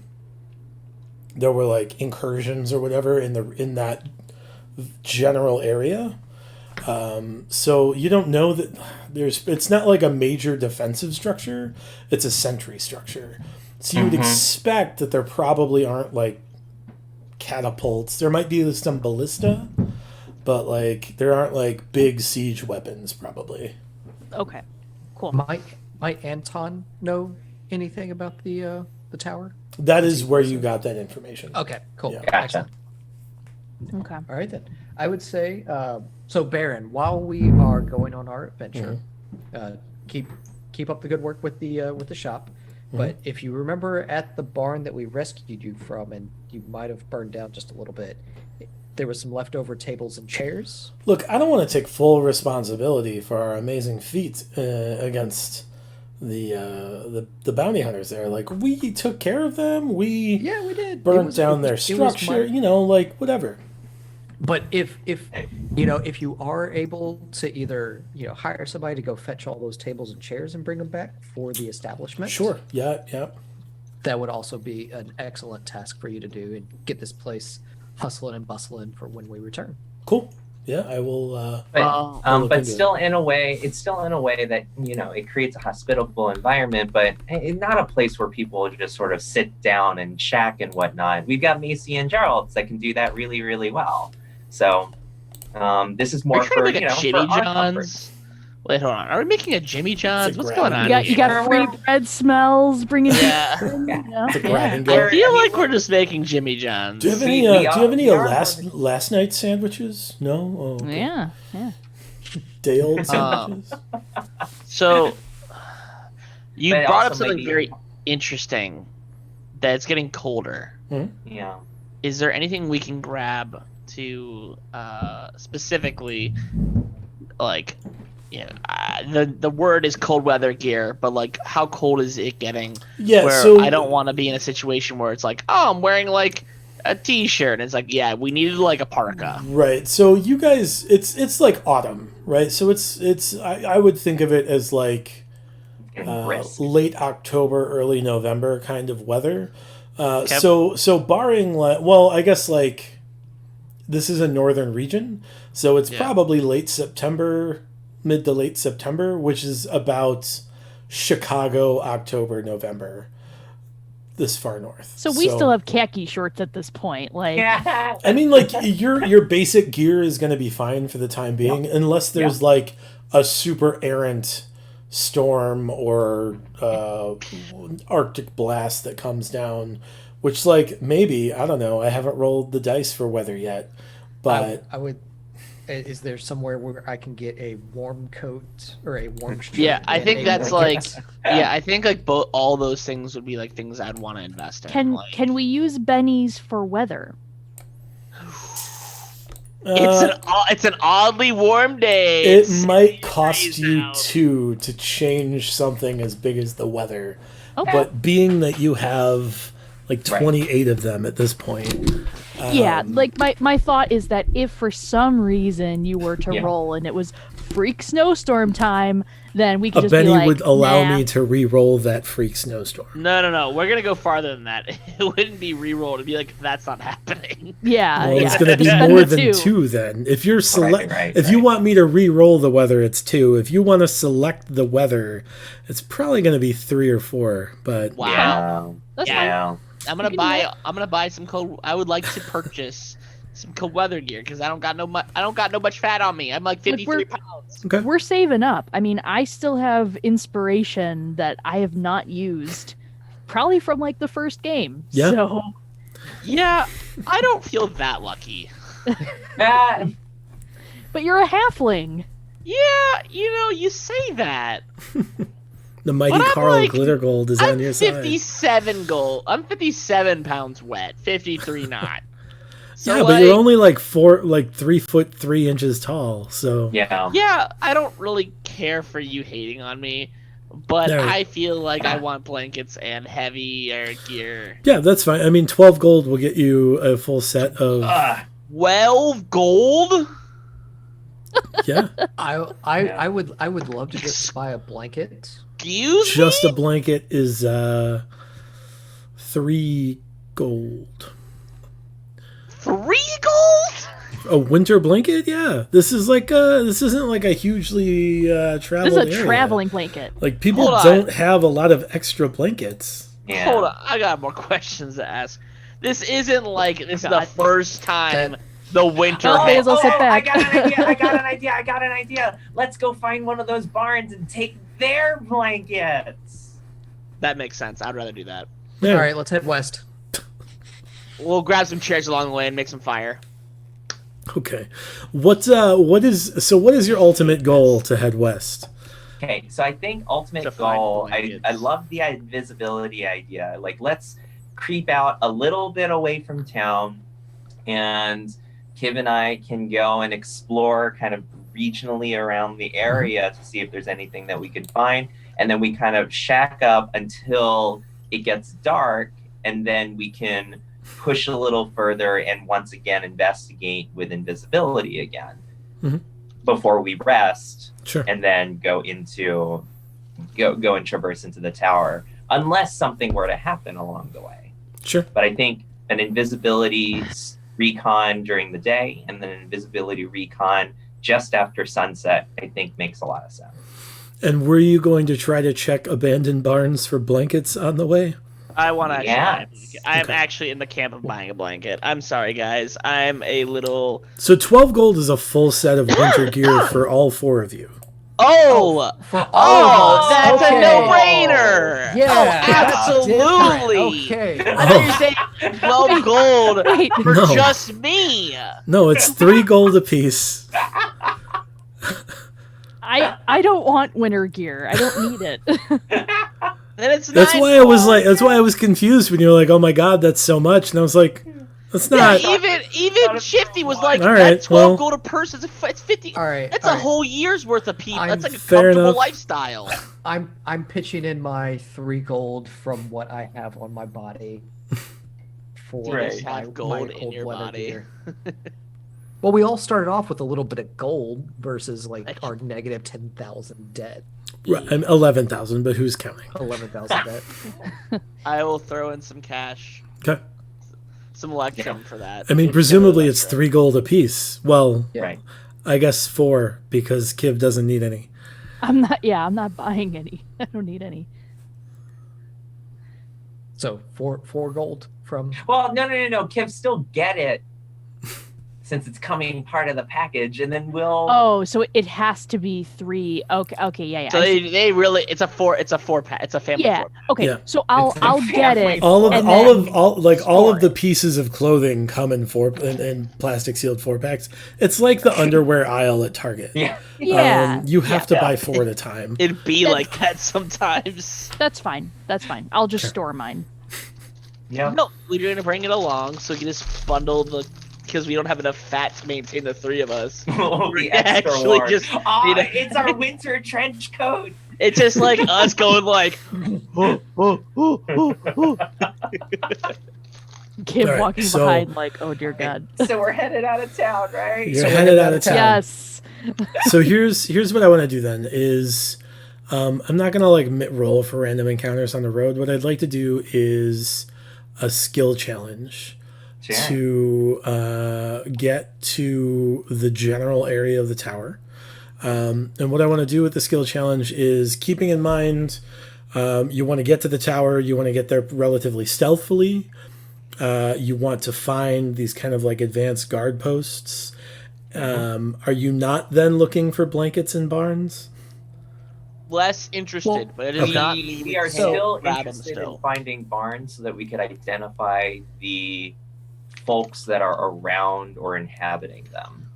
were like incursions or whatever in that general area. So you don't know that it's not like a major defensive structure, it's a sentry structure. So you would expect that there probably aren't like catapults. There might be some ballista, but like there aren't like big siege weapons probably. Okay, cool. Might Anton know anything about the tower? That is where you got that information. Okay, cool. Yeah. Gotcha. Excellent. Okay. All right then. I would say so. Baron, while we are going on our adventure, keep up the good work with the shop. But if you remember at the barn that we rescued you from, and you might have burned down just a little bit, there was some leftover tables and chairs. Look, I don't want to take full responsibility for our amazing feat against the bounty hunters there. Like, we took care of them. We did. Burnt down their structure. Like whatever. But if you are able to either hire somebody to go fetch all those tables and chairs and bring them back for the establishment, Sure. Yeah. that would also be an excellent task for you to do and get this place hustling and bustling for when we return. Cool. Yeah, I will. But still, in a way, it's still in a way that it creates a hospitable environment, but not a place where people just sort of sit down and shack and whatnot. We've got Macy and Gerald that can do that really, really well. So this is more for Jimmy for our comfort. John's. Wait, hold on. Are we making a Jimmy John's? What's going on? You got free bread smells bringing. Yeah. It's a grab and I go. feel like we're just making Jimmy John's. Do you have any last night sandwiches? No. Oh, okay. Yeah. Day old sandwiches. So you But brought up also something maybe- very interesting. That it's getting colder. Yeah. Is there anything we can grab to specifically, like, the word is cold weather gear, but like, how cold is it getting? Yeah. Where So I don't want to be in a situation where it's like, oh, I'm wearing like a t-shirt, and it's like, yeah, we needed like a parka. Right. So you guys, it's like autumn, right? So it's I would think of it as like late October, early November kind of weather. So barring well, I guess like this is a northern region, so it's probably late September, mid to late September, which is about Chicago, October, November. This far north. So we still have khaki shorts at this point. Like, I mean, like your basic gear is going to be fine for the time being, unless there's like a super errant storm or Arctic blast that comes down, which like maybe, I don't know. I haven't rolled the dice for weather yet, but I would. Is there somewhere where I can get a warm coat or a warm shirt? Yeah, I think and a that's like, blanket? I think like all those things would be like things I'd want to invest in. can we use bennies for weather? It's an oddly warm day. it might cost you 2 to change something as big as the weather. Okay. But being that you have like 28 of them at this point. Yeah, like my thought is that if for some reason you were to roll and it was freak snowstorm time, then we could just Benny be like, would allow nah. me to re-roll that freak snowstorm. No. We're gonna go farther than that. It wouldn't be re-rolled. It'd be like, that's not happening. Yeah, Well, yeah. it's going to be Spend more the than 2. 2 then. If you're if you right. want me to re-roll the weather, it's 2. If you want to select the weather, it's probably going to be 3 or 4. But Wow. That's Yeah. I'm gonna buy some cold. I would like to purchase some cold weather gear because I don't got no much fat on me. I'm like 53 pounds. okay. We're saving up. I mean, I still have inspiration that I have not used, probably from like the first game. Yeah. So Yeah, I don't feel that lucky. but you're a halfling. Yeah, you say that. The mighty But I'm Carl like- Glittergold is on your side. 57 gold. I'm 57 pounds wet. 53 not. So Yeah, but you're only like 3 foot 3 inches tall. So Yeah, I don't really care for you hating on me, but No. I feel like I want blankets and heavier gear. yeah, that's fine. I mean, 12 gold will get you a full set of 12 gold? yeah, I would love to just buy a blanket. Excuse just me? a blanket is 3 gold. 3 gold? A winter blanket? Yeah. This isn't like a hugely traveled This is a area. traveling blanket. Like, people Hold on. don't have a lot of extra blankets. Yeah. Hold on, I got more questions to ask. This isn't like this is the God. first time the winter. Oh, hit. Basil, sit back. I got an idea. Let's go find one of those barns and take their blankets. That makes sense. I'd rather do that. Yeah. All right, let's head west. We'll grab some chairs along the way and make some fire. Okay. What is your ultimate goal to head west? Okay, so I think To ultimate find goal, blankets. I love the invisibility idea. Like, let's creep out a little bit away from town, and Kiv and I can go and explore kind of regionally around the area to see if there's anything that we could find. And then we kind of shack up until it gets dark, and then we can push a little further and once again investigate with invisibility again before we rest. Sure. And then go and traverse into the tower, unless something were to happen along the way. Sure. But I think an invisibility recon during the day and then an invisibility recon just after sunset, I think makes a lot of sense. And were you going to try to check abandoned barns for blankets on the way? I want to Yes. I'm Okay. actually in the camp of buying a blanket. I'm sorry, guys. I'm a little. So 12 gold is a full set of winter gear for all 4 of you. Oh, For all of us. that's Okay. a no-brainer. Yeah, that's absolutely. different. Okay. I thought you were saying 12 gold Wait, for No. just me. No, it's 3 gold apiece. I don't want winter gear. I don't need it. Then it's That's 9 why I was gold. like, that's why I was confused when you were like, "Oh my god, that's so much." And I was like, "That's Yeah, not." even Shifty was like, All right, that's 12 well- gold a person. It's 50. All right. That's all a right. whole year's worth of people. I'm- That's like a Fair comfortable enough. lifestyle. I'm pitching in my 3 gold from what I have on my body for Right. my, Have gold my in cold your blooded body. gear. Well, we all started off with a little bit of gold versus like our negative 10,000 debt, Right, I'm 11,000, but who's counting? 11,000 debt. I will throw in some cash, Okay. some electrum for that. I mean, presumably it's 3 gold apiece. Well, Yeah. Right. I guess 4 because Kiv doesn't need any. I'm not buying any. I don't need any. So 4 gold from. Well, no. Kiv, still get it since it's coming part of the package, and then we'll. Oh, so it has to be 3. Okay, yeah. So I see. they really it's a 4-pack. It's a family Yeah. 4. Okay, Yeah. so I'll It's a get family it. All of and all then of the store pieces of clothing come in in plastic sealed 4-packs. It's like the underwear aisle at Target. Yeah. Yeah. You have to Yeah. buy 4 at a time. It'd be That's- like that sometimes. That's fine. I'll just Sure. store mine. Yeah. No, we're gonna bring it along so we can just bundle the because we don't have enough fat to maintain the 3 of us. The Yeah, extra actually warm. just Aw, need a- it's our winter trench coat. It's just like us going like, Kid Alright, walking so- behind like, oh dear God. So we're headed out of town, right? You're So we're headed out of town. Yes. So here's what I want to do then is I'm not gonna like roll for random encounters on the road. What I'd like to do is a skill challenge Sure. to get to the general area of the tower. And what I want to do with the skill challenge is keeping in mind you want to get to the tower, you want to get there relatively stealthily. You want to find these kind of like advanced guard posts. Are you not then looking for blankets in barns? less interested, Well, but it is not. We are So- still grab 'em interested still. in finding barns so that we could identify the folks that are around or inhabiting them.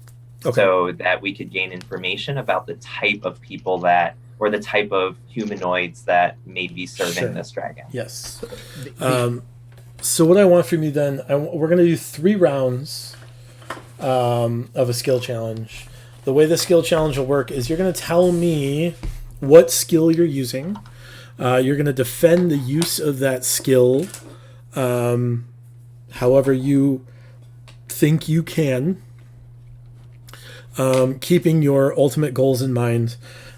Okay. So that we could gain information about the type of people that, or the type of humanoids that may be serving Sure. this dragon. Yes. So what I want from you then, we're going to do 3 rounds of a skill challenge. The way the skill challenge will work is you're going to tell me what skill you're using. You're going to defend the use of that skill however you think you can, keeping your ultimate goals in mind.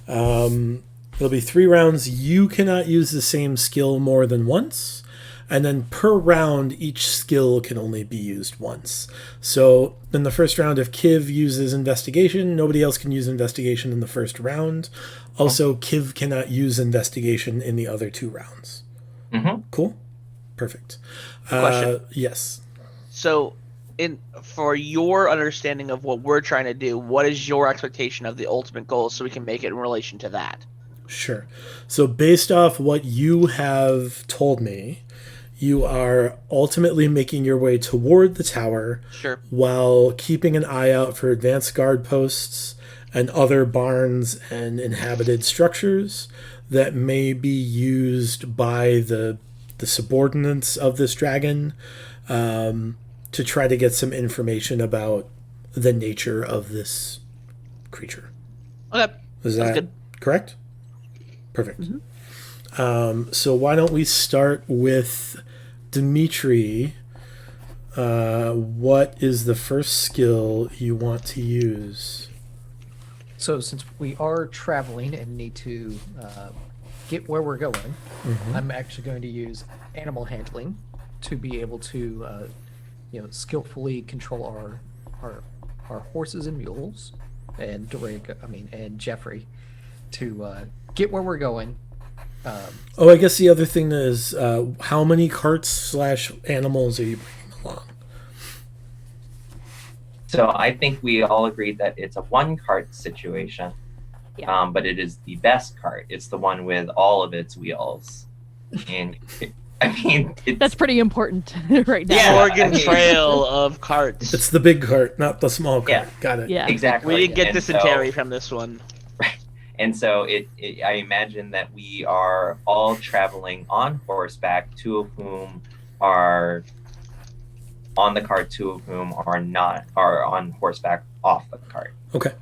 There'll be 3 rounds. You cannot use the same skill more than once. And then per round, each skill can only be used once. So in the first round, if Kiv uses investigation, nobody else can use investigation in the first round. Also, Kiv cannot use investigation in the other 2 rounds. Mm-hmm. Cool? Perfect. Question. Yes. So, for your understanding of what we're trying to do, what is your expectation of the ultimate goal so we can make it in relation to that? Sure. So based off what you have told me, you are ultimately making your way toward the tower while keeping an eye out for advanced guard posts and other barns and inhabited structures that may be used by the subordinates of this dragon to try to get some information about the nature of this creature. Okay. Is that good. Correct? Perfect. So why don't we start with Dimitri? What is the first skill you want to use? So since we are traveling and need to get where we're going, I'm actually going to use animal handling to be able to, skillfully control our horses and mules, and and Jeffrey, to get where we're going. I guess the other thing is how many carts / animals are you bringing along? So I think we all agreed that it's a 1-cart situation, but it is the best cart. It's the one with all of its wheels. And that's pretty important right now. Yeah, Oregon Trail of carts. It's the big cart, not the small cart. Yeah. Got it. Yeah, exactly. We didn't get And dysentery from this one. And so I imagine that we are all traveling on horseback, 2 of whom are on the cart, 2 of whom are on horseback off the cart. Okay.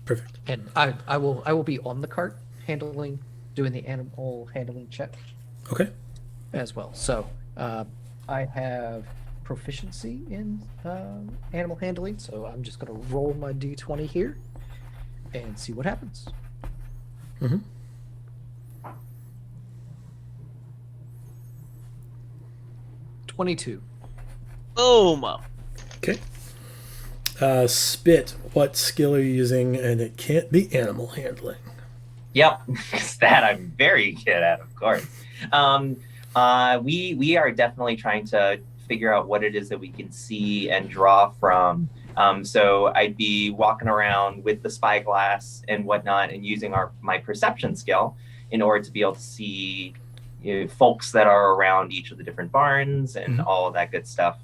Perfect. And I will be on the cart doing the animal handling check. Okay. As well. So I have proficiency in animal handling, so I'm just going to roll my d20 here and see what happens. 22. Boom. Okay. Spit, what skill are you using? And it can't be animal handling. Yep, that I'm very good at, of course. We are definitely trying to figure out what it is that we can see and draw from. So I'd be walking around with the spyglass and whatnot and using my perception skill in order to be able to see folks that are around each of the different barns and all of that good stuff.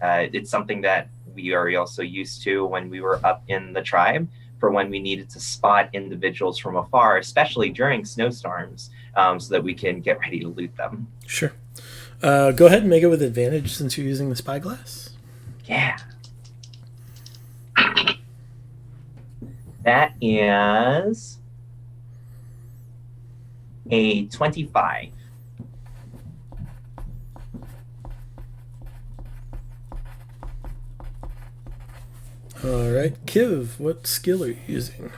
It's something that we are also used to when we were up in the tribe, for when we needed to spot individuals from afar, especially during snowstorms, so that we can get ready to loot them. Sure. Go ahead and make it with advantage since you're using the spyglass. Yeah. That is a 25. All right. Kiv, what skill are you using?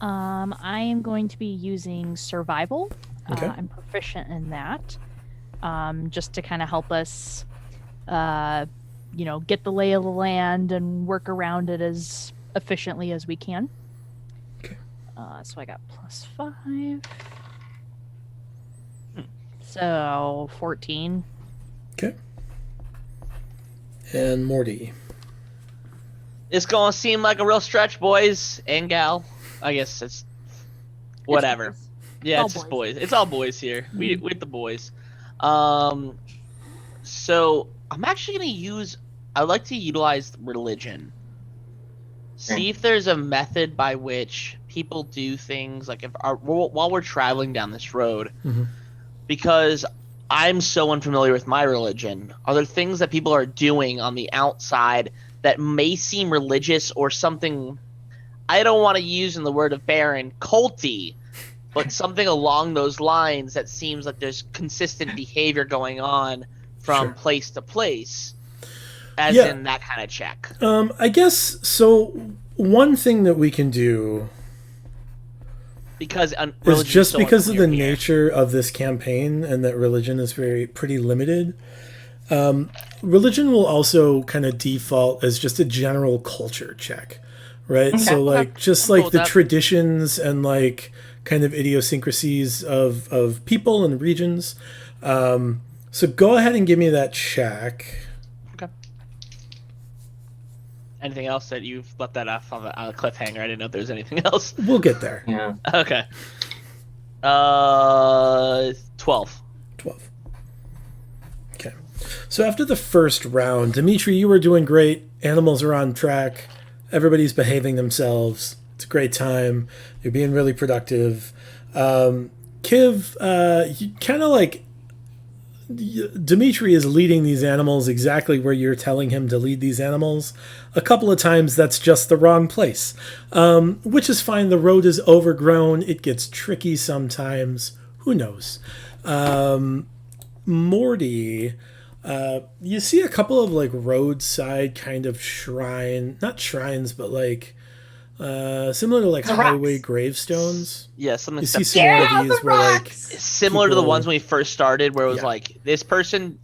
I am going to be using survival. Okay. I'm proficient in that. Just to kind of help us, get the lay of the land and work around it as efficiently as we can. Okay. So I got +5. So 14. Okay. And Morty. It's gonna seem like a real stretch, boys and gal. I guess it's whatever. Yeah, it's just boys. It's all boys here. We with the boys. So I'm actually gonna I'd like to utilize religion. See if there's a method by which people do things like while we're traveling down this road. Because I'm so unfamiliar with my religion. Are there things that people are doing on the outside that may seem religious or something? I don't want to use in the word of Baron, culty, but something along those lines that seems like there's consistent behavior going on from place to place, as in that kind of check. I guess so. One thing that we can do Because It's just so because of the unclear here. nature of this campaign and that religion is pretty limited. Religion will also kind of default as just a general culture check, right? Okay. So like just I'm cool like with the that. traditions and like kind of idiosyncrasies of people and regions. So go ahead and give me that check. Okay. Anything else that you've left that off on a cliffhanger? I didn't know if there was anything else. We'll get there. Yeah. Okay. 12. 12. Okay. So after the first round, Dimitri, you were doing great. Animals are on track. Everybody's behaving themselves. It's a great time. You're being really productive. Kiv, you kind of like Dimitri is leading these animals exactly where you're telling him to lead these animals. A couple of times that's just the wrong place, which is fine. The road is overgrown. It gets tricky sometimes. Who knows? Morty, you see a couple of like roadside kind of not shrines, but like similar to like highway rocks. gravestones. Yeah, something You see sim- some more of these where like similar to the people- ones when we first started, where it was Yeah. like this person.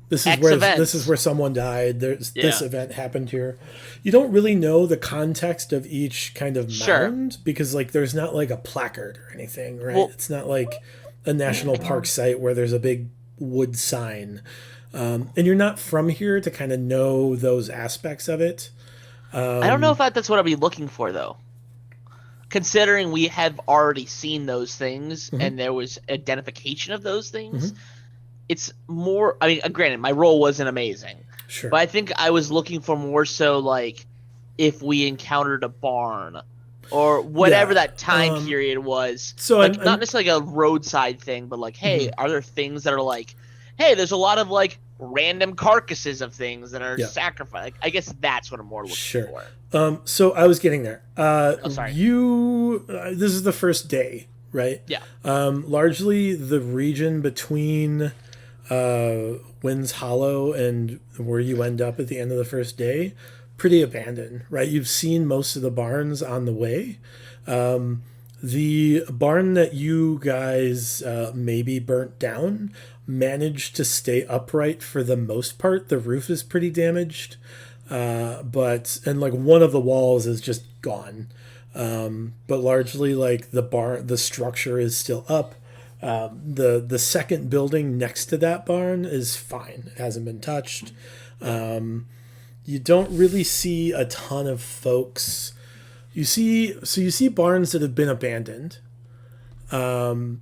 this is X where events. this is where someone died. This Yeah. event happened here. You don't really know the context of each kind of Sure. mound because like there's not like a placard or anything, right? Well- It's not like a national park site where there's a big wood sign. And you're not from here to kind of know those aspects of it. I don't know if that's what I'd be looking for though. Considering we have already seen those things Mhm. and there was identification of those things, Mhm. it's more. I mean, granted, my role wasn't amazing, Sure. but I think I was looking for more so like if we encountered a barn or whatever Yeah, that time period was. so like I'm- not necessarily like a roadside thing, but like, hey, Mhm. are there things that are like, hey, there's a lot of like random carcasses of things that are Yeah. sacrificed. Like, I guess that's what I'm more looking Sure. for. So I was getting there. Sorry. This is the first day, right? Yeah. Largely the region between Winds Hollow and where you end up at the end of the first day, pretty abandoned, right? You've seen most of the barns on the way. The barn that you guys maybe burnt down managed to stay upright for the most part. The roof is pretty damaged, but like one of the walls is just gone. But largely like the structure is still up. The second building next to that barn is fine. It hasn't been touched. You don't really see a ton of folks. You see barns that have been abandoned. And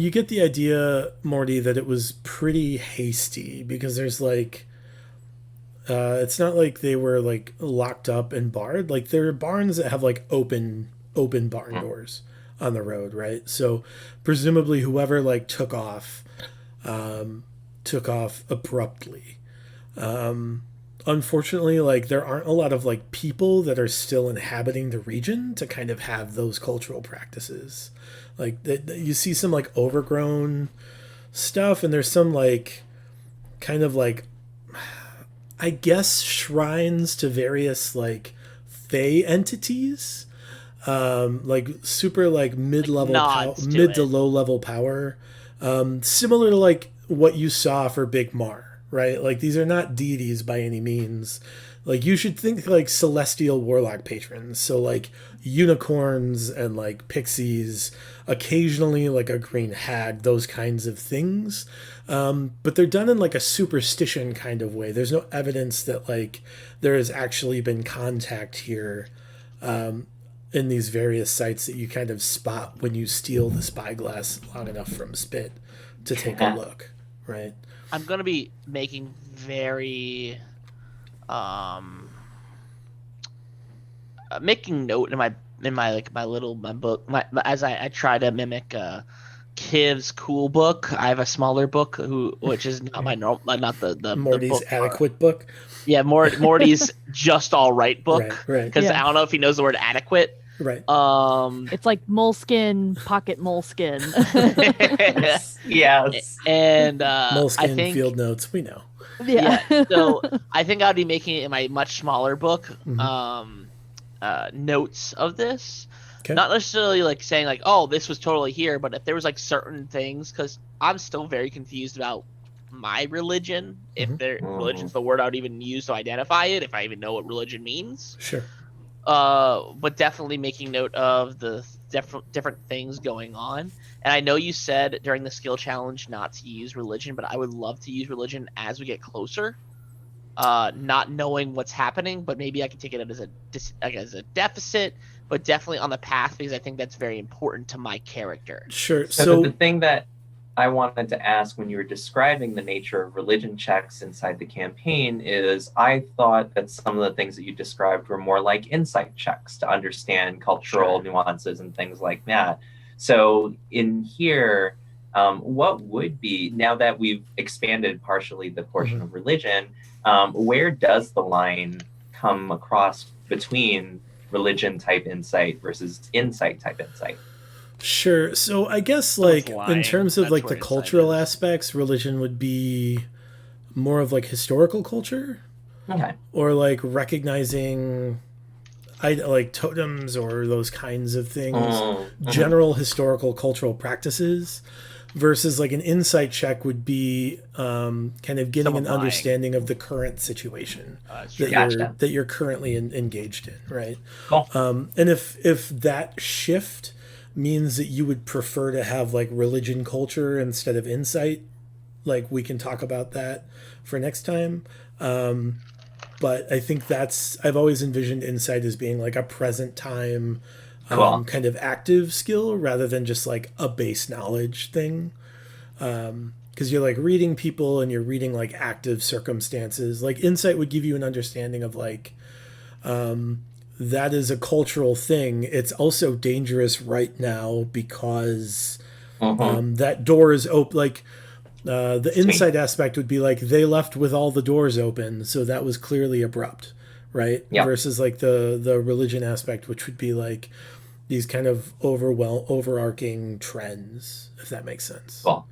you get the idea, Morty, that it was pretty hasty because there's like it's not like they were like locked up and barred. Like there are barns that have like open barn doors on the road, right? So presumably whoever like took off abruptly. Unfortunately, like there aren't a lot of like people that are still inhabiting the region to kind of have those cultural practices. Like you see some like overgrown stuff, and there's some like kind of like I guess shrines to various like fae entities, like super like mid-level nods to mid to it. low level power, similar to like what you saw for Big Mar, right? Like these are not deities by any means. Like you should think like celestial warlock patrons, so like unicorns and like pixies, occasionally like a green hag, those kinds of things. But they're done in like a superstition kind of way. There's no evidence that like there has actually been contact here in these various sites that you kind of spot when you steal the spyglass long enough from Spit to take a look, right? I'm gonna be making very making note in my book as I try to mimic Kiv's cool book. I have a smaller book which is not my normal, not the Morty's book adequate book. Yeah, Morty's just all right book. Right. Because Yeah. I don't know if he knows the word adequate. Right. It's like moleskin, pocket moleskin. Yes. And Moleskin I think field notes, we know. yeah. So I think I'd be making it in my much smaller book Mhm. notes of this. Okay. Not necessarily like saying like, oh, this was totally here, but if there was like certain things, because I'm still very confused about my religion. If religion's the word I would even use to identify it, if I even know what religion means. Sure. But definitely making note of the different things going on. And I know you said during the skill challenge not to use religion, but I would love to use religion as we get closer. Not knowing what's happening, but maybe I can take it as a deficit, but definitely on the path, because I think that's very important to my character. Sure. So the thing that I wanted to ask when you were describing the nature of religion checks inside the campaign is I thought that some of the things that you described were more like insight checks to understand cultural nuances and things like that. So in here, what would be, now that we've expanded partially the portion of religion, where does the line come across between religion type insight versus insight type insight? Sure. So I guess like in terms of like the cultural aspects, religion would be more of like historical culture. Okay. Or like recognizing like totems or those kinds of things, general historical cultural practices, versus like an insight check would be kind of getting an understanding of the current situation that you're currently engaged in, right? Cool. And if that shift means that you would prefer to have like religion culture instead of insight, like we can talk about that for next time. But I think I've always envisioned insight as being like a present time kind of active skill rather than just like a base knowledge thing. Because you're like reading people and you're reading like active circumstances. Like insight would give you an understanding of like, that is a cultural thing. It's also dangerous right now because that door is open. Like the insight aspect would be like they left with all the doors open, so that was clearly abrupt, right? Yep. Versus like the religion aspect, which would be like these kind of overarching trends, if that makes sense. Cool.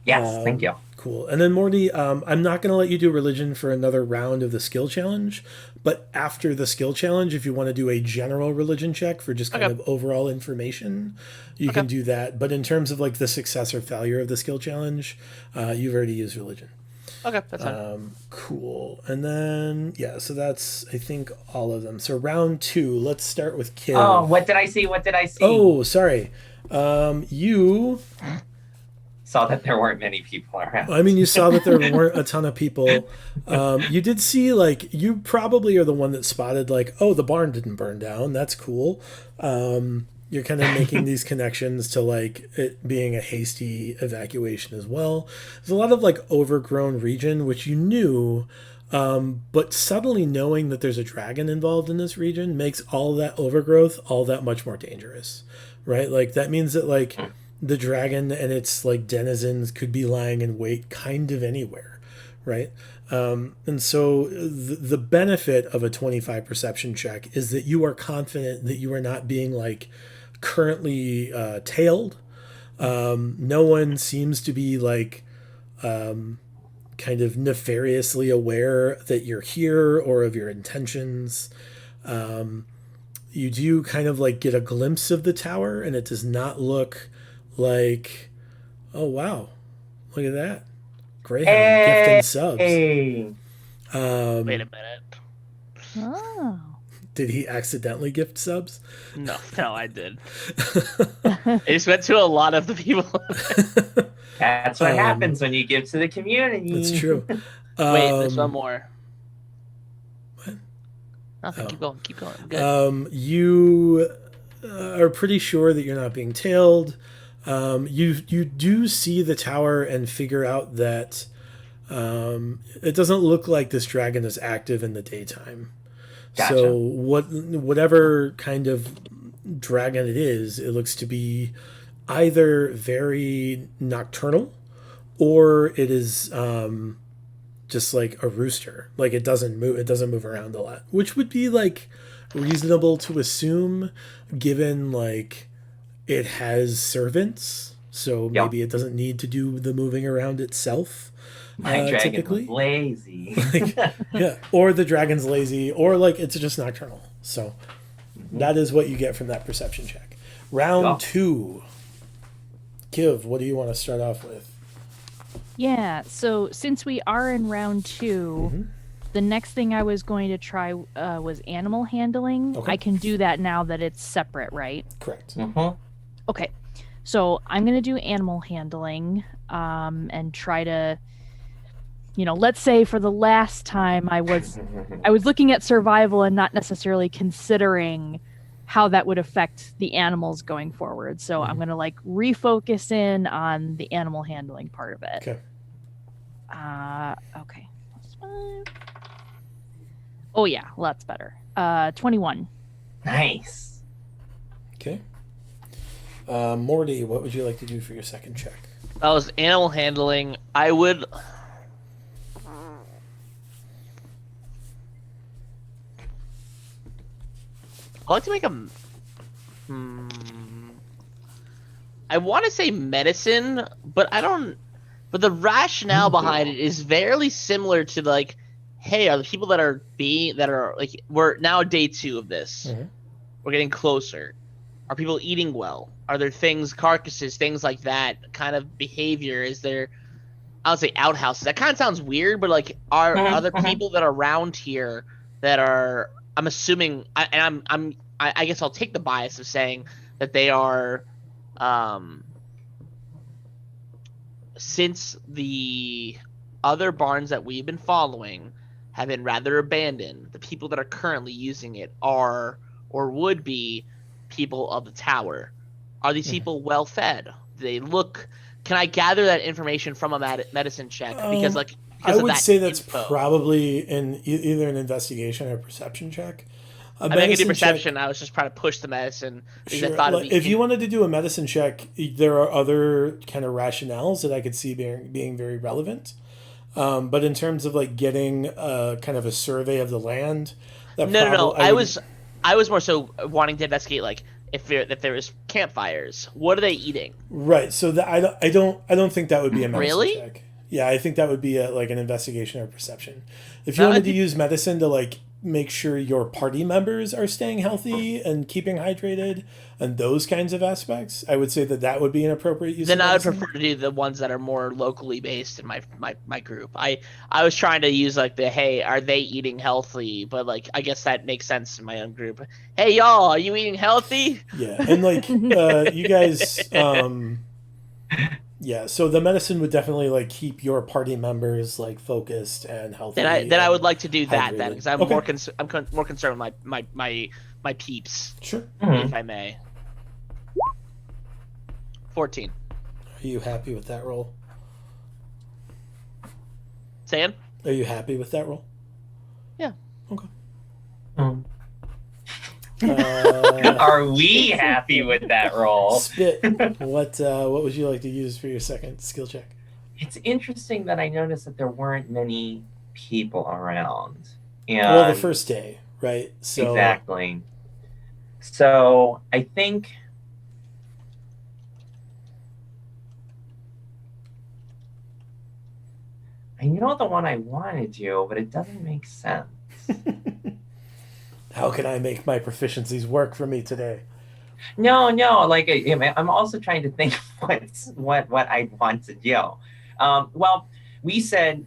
Yes, thank you. Cool. And then Morty, I'm not going to let you do religion for another round of the skill challenge, but after the skill challenge, if you want to do a general religion check for just kind of overall information, you can do that. But in terms of like the success or failure of the skill challenge, you've already used religion. Okay, that's fine. Cool. And then, so that's, I think, all of them. So round 2, let's start with Kim. Oh, what did I see? Oh, sorry. You saw that there weren't many people around. I mean, you saw that there weren't a ton of people. You did see, like, you probably are the one that spotted, like, oh, the barn didn't burn down. That's cool. You're kind of making these connections to, like, it being a hasty evacuation as well. There's a lot of, like, overgrown region, which you knew, but subtly knowing that there's a dragon involved in this region makes all that overgrowth all that much more dangerous, right? Like, that means that, like, the dragon and its like denizens could be lying in wait kind of anywhere, right? And so the benefit of a 25 perception check is that you are confident that you are not being like currently tailed. No one seems to be like kind of nefariously aware that you're here or of your intentions. You do kind of like get a glimpse of the tower, and it does not look like, oh wow, look at that, Greyhound gifting subs. Wait a minute. Oh. Did he accidentally gift subs? No, I did. I just went to a lot of the people. That's what happens when you give to the community. That's true. Wait, there's one more. What? Nothing. Keep going. Good. You are pretty sure that you're not being tailed. You do see the tower and figure out that it doesn't look like this dragon is active in the daytime. Gotcha. So whatever kind of dragon it is, it looks to be either very nocturnal or it is just like a rooster. Like it doesn't move around a lot, which would be like reasonable to assume given like it has servants, so maybe it doesn't need to do the moving around itself. My dragon typically. was lazy. Or the dragon's lazy, or like it's just nocturnal. So that is what you get from that perception check. Round 2. Kiv, what do you want to start off with? Yeah, so since we are in round 2, the next thing I was going to try was animal handling. Okay. I can do that now that it's separate, right? Correct. Okay, so I'm going to do animal handling and try to, let's say for the last time I was looking at survival and not necessarily considering how that would affect the animals going forward. So I'm going to refocus in on the animal handling part of it. Okay. Okay. Oh yeah, lots better. 21. Nice. Okay. Morty, what would you like to do for your second check? That was animal handling. I would. I'd like to make a. I want to say medicine, but I don't. But the rationale behind it is very similar to hey, are the people that are we're now day 2 of this. We're getting closer. Are people eating well? Are there carcasses, things like that kind of behavior? Is there, I would say outhouses. That kind of sounds weird, but are other people that are around here that are, I'm assuming, I guess I'll take the bias of saying that they are, since the other barns that we've been following have been rather abandoned, the people that are currently using it are, or would be, people of the tower. Are these people well fed? Do they look? Can I gather that information from a medicine check? Because I would say that's probably either an investigation or perception check. I mean, I can do perception. I was just trying to push the medicine because I thought if you wanted to do a medicine check, there are other kind of rationales that I could see being very relevant. But in terms of getting kind of a survey of the land, no. I was more so wanting to investigate if there was campfires. What are they eating? Right. So I don't think that would be a medicine check. Really? Yeah, I think that would be an investigation or perception. If you wanted to use medicine to make sure your party members are staying healthy and keeping hydrated and those kinds of aspects, I would say that would be an appropriate use. Then I would prefer to do the ones that are more locally based in my group. I was trying to use hey, are they eating healthy? But I guess that makes sense in my own group. Hey y'all, are you eating healthy? Yeah, and you guys, yeah. So the medicine would definitely keep your party members focused and healthy. Then I would like to do that hydrated. then because I'm more concerned with my peeps. Sure. If I may. 14. Are you happy with that roll? Sam? Are you happy with that roll? Yeah. Okay. Are we happy with that roll? Spit. What would you like to use for your second skill check? It's interesting that I noticed that there weren't many people around. Well, the first day, right? So exactly. So I think I know the one I want to do, but it doesn't make sense. How can I make my proficiencies work for me today? No. I'm also trying to think what I want to do. Well, we said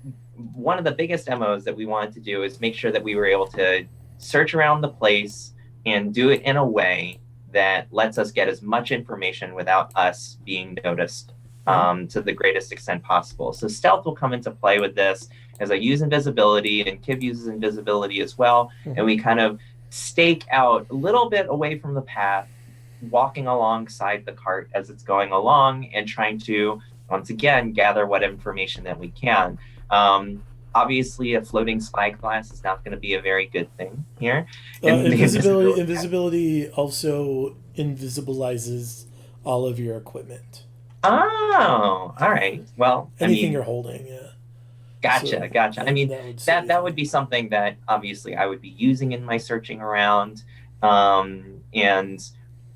one of the biggest MOs that we wanted to do is make sure that we were able to search around the place and do it in a way that lets us get as much information without us being noticed to the greatest extent possible. So stealth will come into play with this as I use invisibility and Kiv uses invisibility as well. And we kind of stake out a little bit away from the path, walking alongside the cart as it's going along and trying to, once again, gather what information that we can. Obviously, a floating spyglass is not going to be a very good thing here. Invisibility also invisibilizes all of your equipment. Oh, all right. Well, anything you're holding, yeah. Gotcha. I mean, that would be something that obviously I would be using in my searching around, and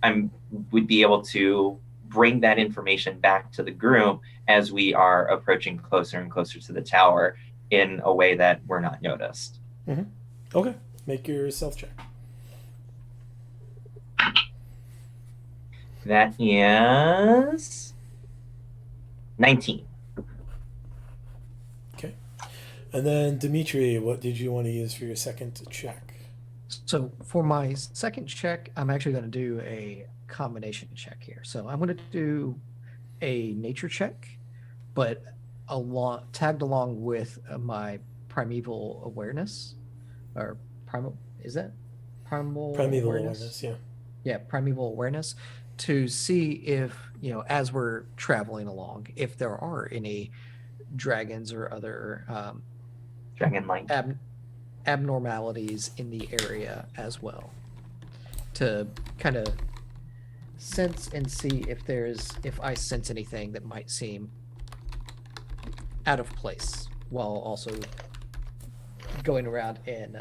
I would be able to bring that information back to the group as we are approaching closer and closer to the tower in a way that we're not noticed. Okay, make your stealth check. That is 19. Okay. And then Dimitri, what did you want to use for your second check? So for my second check, I'm actually going to do a combination check here. So I'm going to do a nature check, but tagged along with my primeval awareness, or primal, is that primeval awareness? Yeah. Yeah, primeval awareness, to see if, as we're traveling along, if there are any dragons or other Dragon-like. abnormalities in the area as well, to kind of sense and see if I sense anything that might seem out of place, while also going around and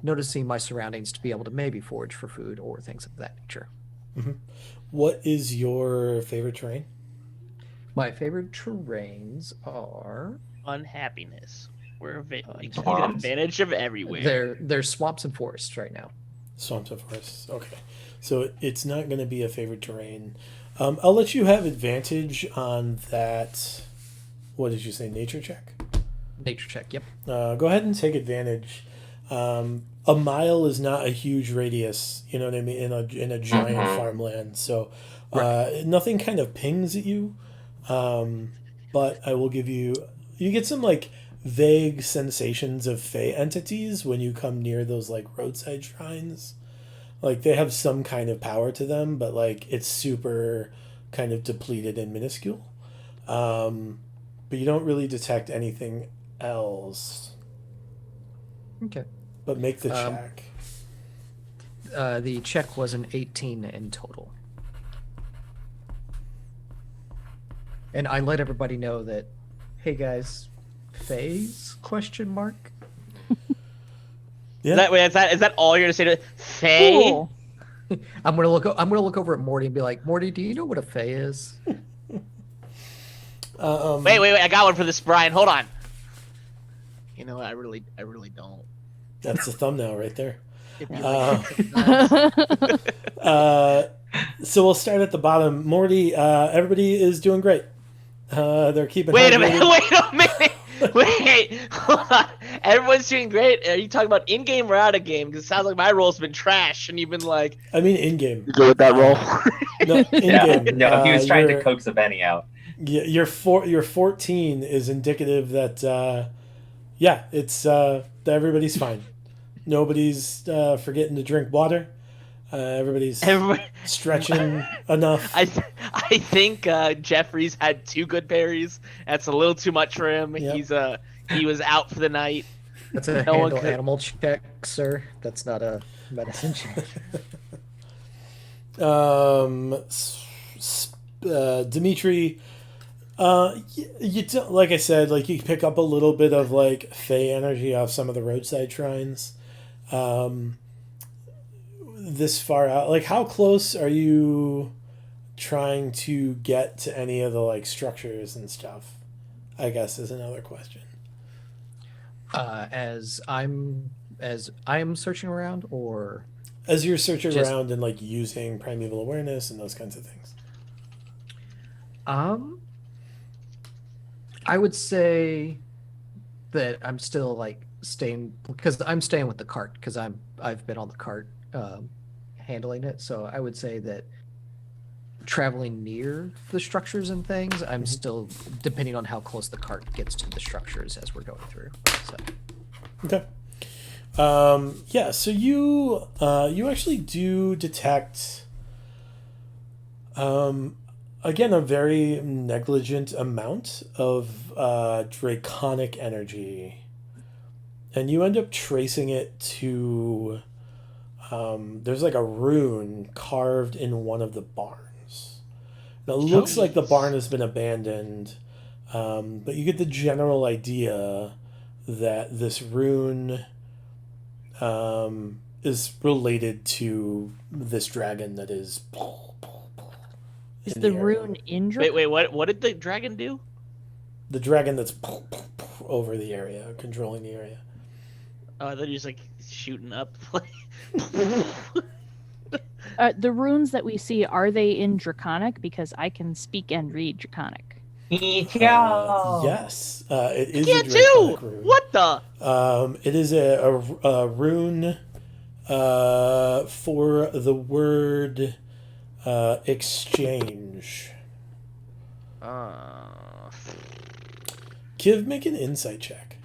noticing my surroundings to be able to maybe forage for food or things of that nature. Mm-hmm. What is your favorite terrain? My favorite terrains are unhappiness. You get Swamps. advantage of everywhere. They're swamps and forests right now. Swamps and forests. Okay, so it's not going to be a favorite terrain. I'll let you have advantage on that. What did you say? Nature check. Nature check. Yep. Go ahead and take advantage. A mile is not a huge radius. You know what I mean? In a giant farmland, so nothing kind of pings at you. But I will give you. You get some like vague sensations of fey entities when you come near those like roadside shrines. Like they have some kind of power to them, but like it's super kind of depleted and minuscule. But you don't really detect anything else. Okay. But make the check. The check was an 18 in total. And I let everybody know that, hey guys, Fays? Question mark. Yeah. Is that all you're gonna say to Faye? Cool. I'm gonna look over at Morty and be like, Morty, do you know what a Fae is? Wait! I got one for this, Brian. Hold on. You know what? I really don't. That's the thumbnail right there. So we'll start at the bottom. Morty, everybody is doing great. They're keeping. Wait a minute! Wait, hold on. Everyone's doing great. Are you talking about in-game or out-of-game? Because it sounds like my role's been trash, and you've been like... I mean in-game. You go with that roll? No, in-game. No, he was trying to coax a Benny out. Yeah, your 14 is indicative that, it's that everybody's fine. Nobody's forgetting to drink water. Everybody's stretching enough. I think Jeffrey's had 2 good berries. That's a little too much for him. Yep. He was out for the night. That's a animal check, sir. That's not a medicine check. Dimitri, you don't, like I said, like you pick up a little bit of like fey energy off some of the roadside shrines. This far out, like how close are you trying to get to any of the like structures and stuff? I guess is another question. As I am searching around, or as you're searching around and like using primeval awareness and those kinds of things. I would say that I'm still like staying, because I'm staying with the cart, because I've been on the cart handling it. So I would say that traveling near the structures and things, I'm still, depending on how close the cart gets to the structures as we're going through. So. Okay. So you actually do detect again a very negligent amount of draconic energy, and you end up tracing it to there's like a rune carved in one of the barns. Now it looks like the barn has been abandoned, but you get the general idea that this rune is related to this dragon that is. Is the rune in? Wait, what did the dragon do? The dragon that's over the area, controlling the area. Oh, I thought he was like shooting up. the runes that we see, are they in Draconic? Because I can speak and read Draconic. Yes, it is a Can't Draconic do. rune. What the? It is a rune for the word exchange. Kiv, make an insight check.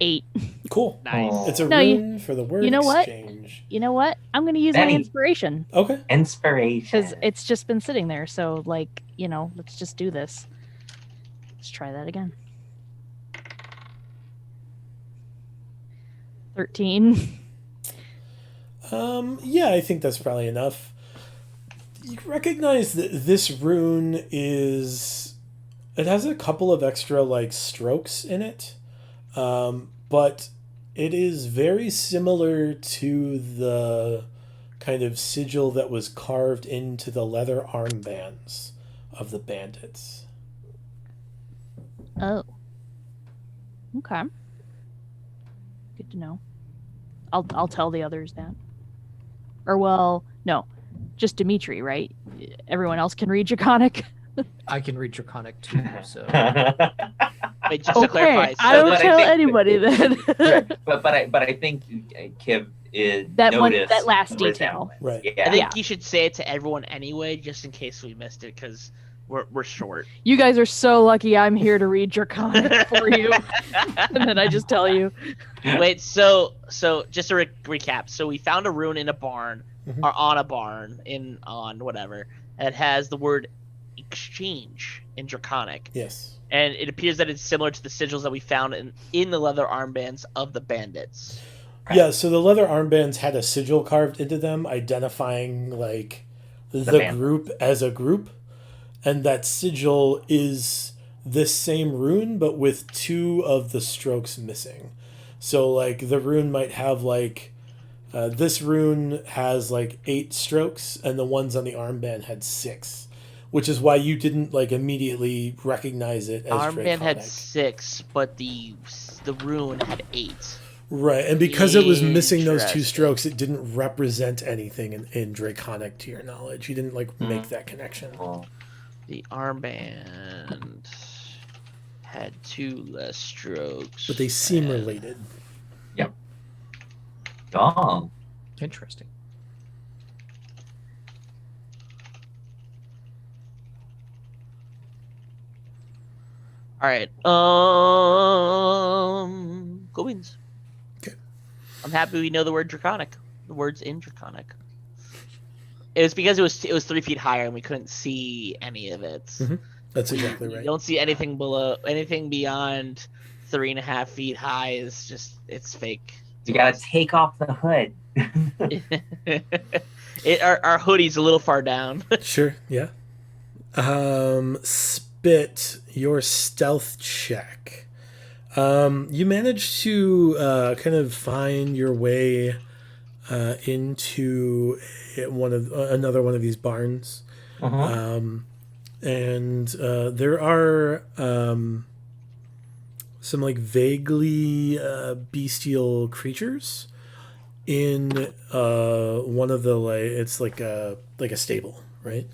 8. Cool. Nice. It's a No, rune for the word you know what? exchange. You know what? I'm going to use my Benny. inspiration. Okay. Inspiration. Because it's just been sitting there. So, like, let's just do this. Let's try that again. 13. Yeah, I think that's probably enough. You recognize that this rune it has a couple of extra like strokes in it, but it is very similar to the kind of sigil that was carved into the leather armbands of the bandits. Oh. Okay. Good to know. I'll tell the others that. Or well, no, just Dimitri, right? Everyone else can read Draconic. I can read Draconic too, so Wait, just to clarify. I don't but I tell think- anybody then. but I think Kiv is that noticed last the detail. resemblance. Right. Yeah. I think you should say it to everyone anyway, just in case we missed it, because we're short. You guys are so lucky I'm here to read Draconic for you. And then I just tell you. Wait, so just to recap. So we found a rune in a barn, Mhm. or on a barn, on whatever, and it has the word exchange in Draconic. Yes. And it appears that it's similar to the sigils that we found in the leather armbands of the bandits. Yeah, so the leather armbands had a sigil carved into them identifying like the band. group as a group, and that sigil is this same rune but with 2 of the strokes missing. So like the rune might have like this rune has like 8 strokes and the ones on the armband had 6, which is why you didn't like immediately recognize it as Armband had Draconic. 6, but the rune had 8. Right, and because it was missing those 2 Interesting. strokes, it didn't represent anything in Draconic to your knowledge. You didn't like make that connection. Cool. The armband had 2 less strokes. But they seem and- related. Oh. interesting. All right. Go Beans. Okay. I'm happy we know the word Draconic. The word's in Draconic. It was because it was 3 feet higher and we couldn't see any of it. Mhm. That's exactly You right. don't see anything beyond 3.5 feet high is just it's fake. You gotta take off the hood. Our hoodie's a little far down. Sure, yeah. Spit, your stealth check. You managed to kind of find your way into another one of these barns. Uh-huh. And there are some like vaguely bestial creatures in one of the it's like a stable, right?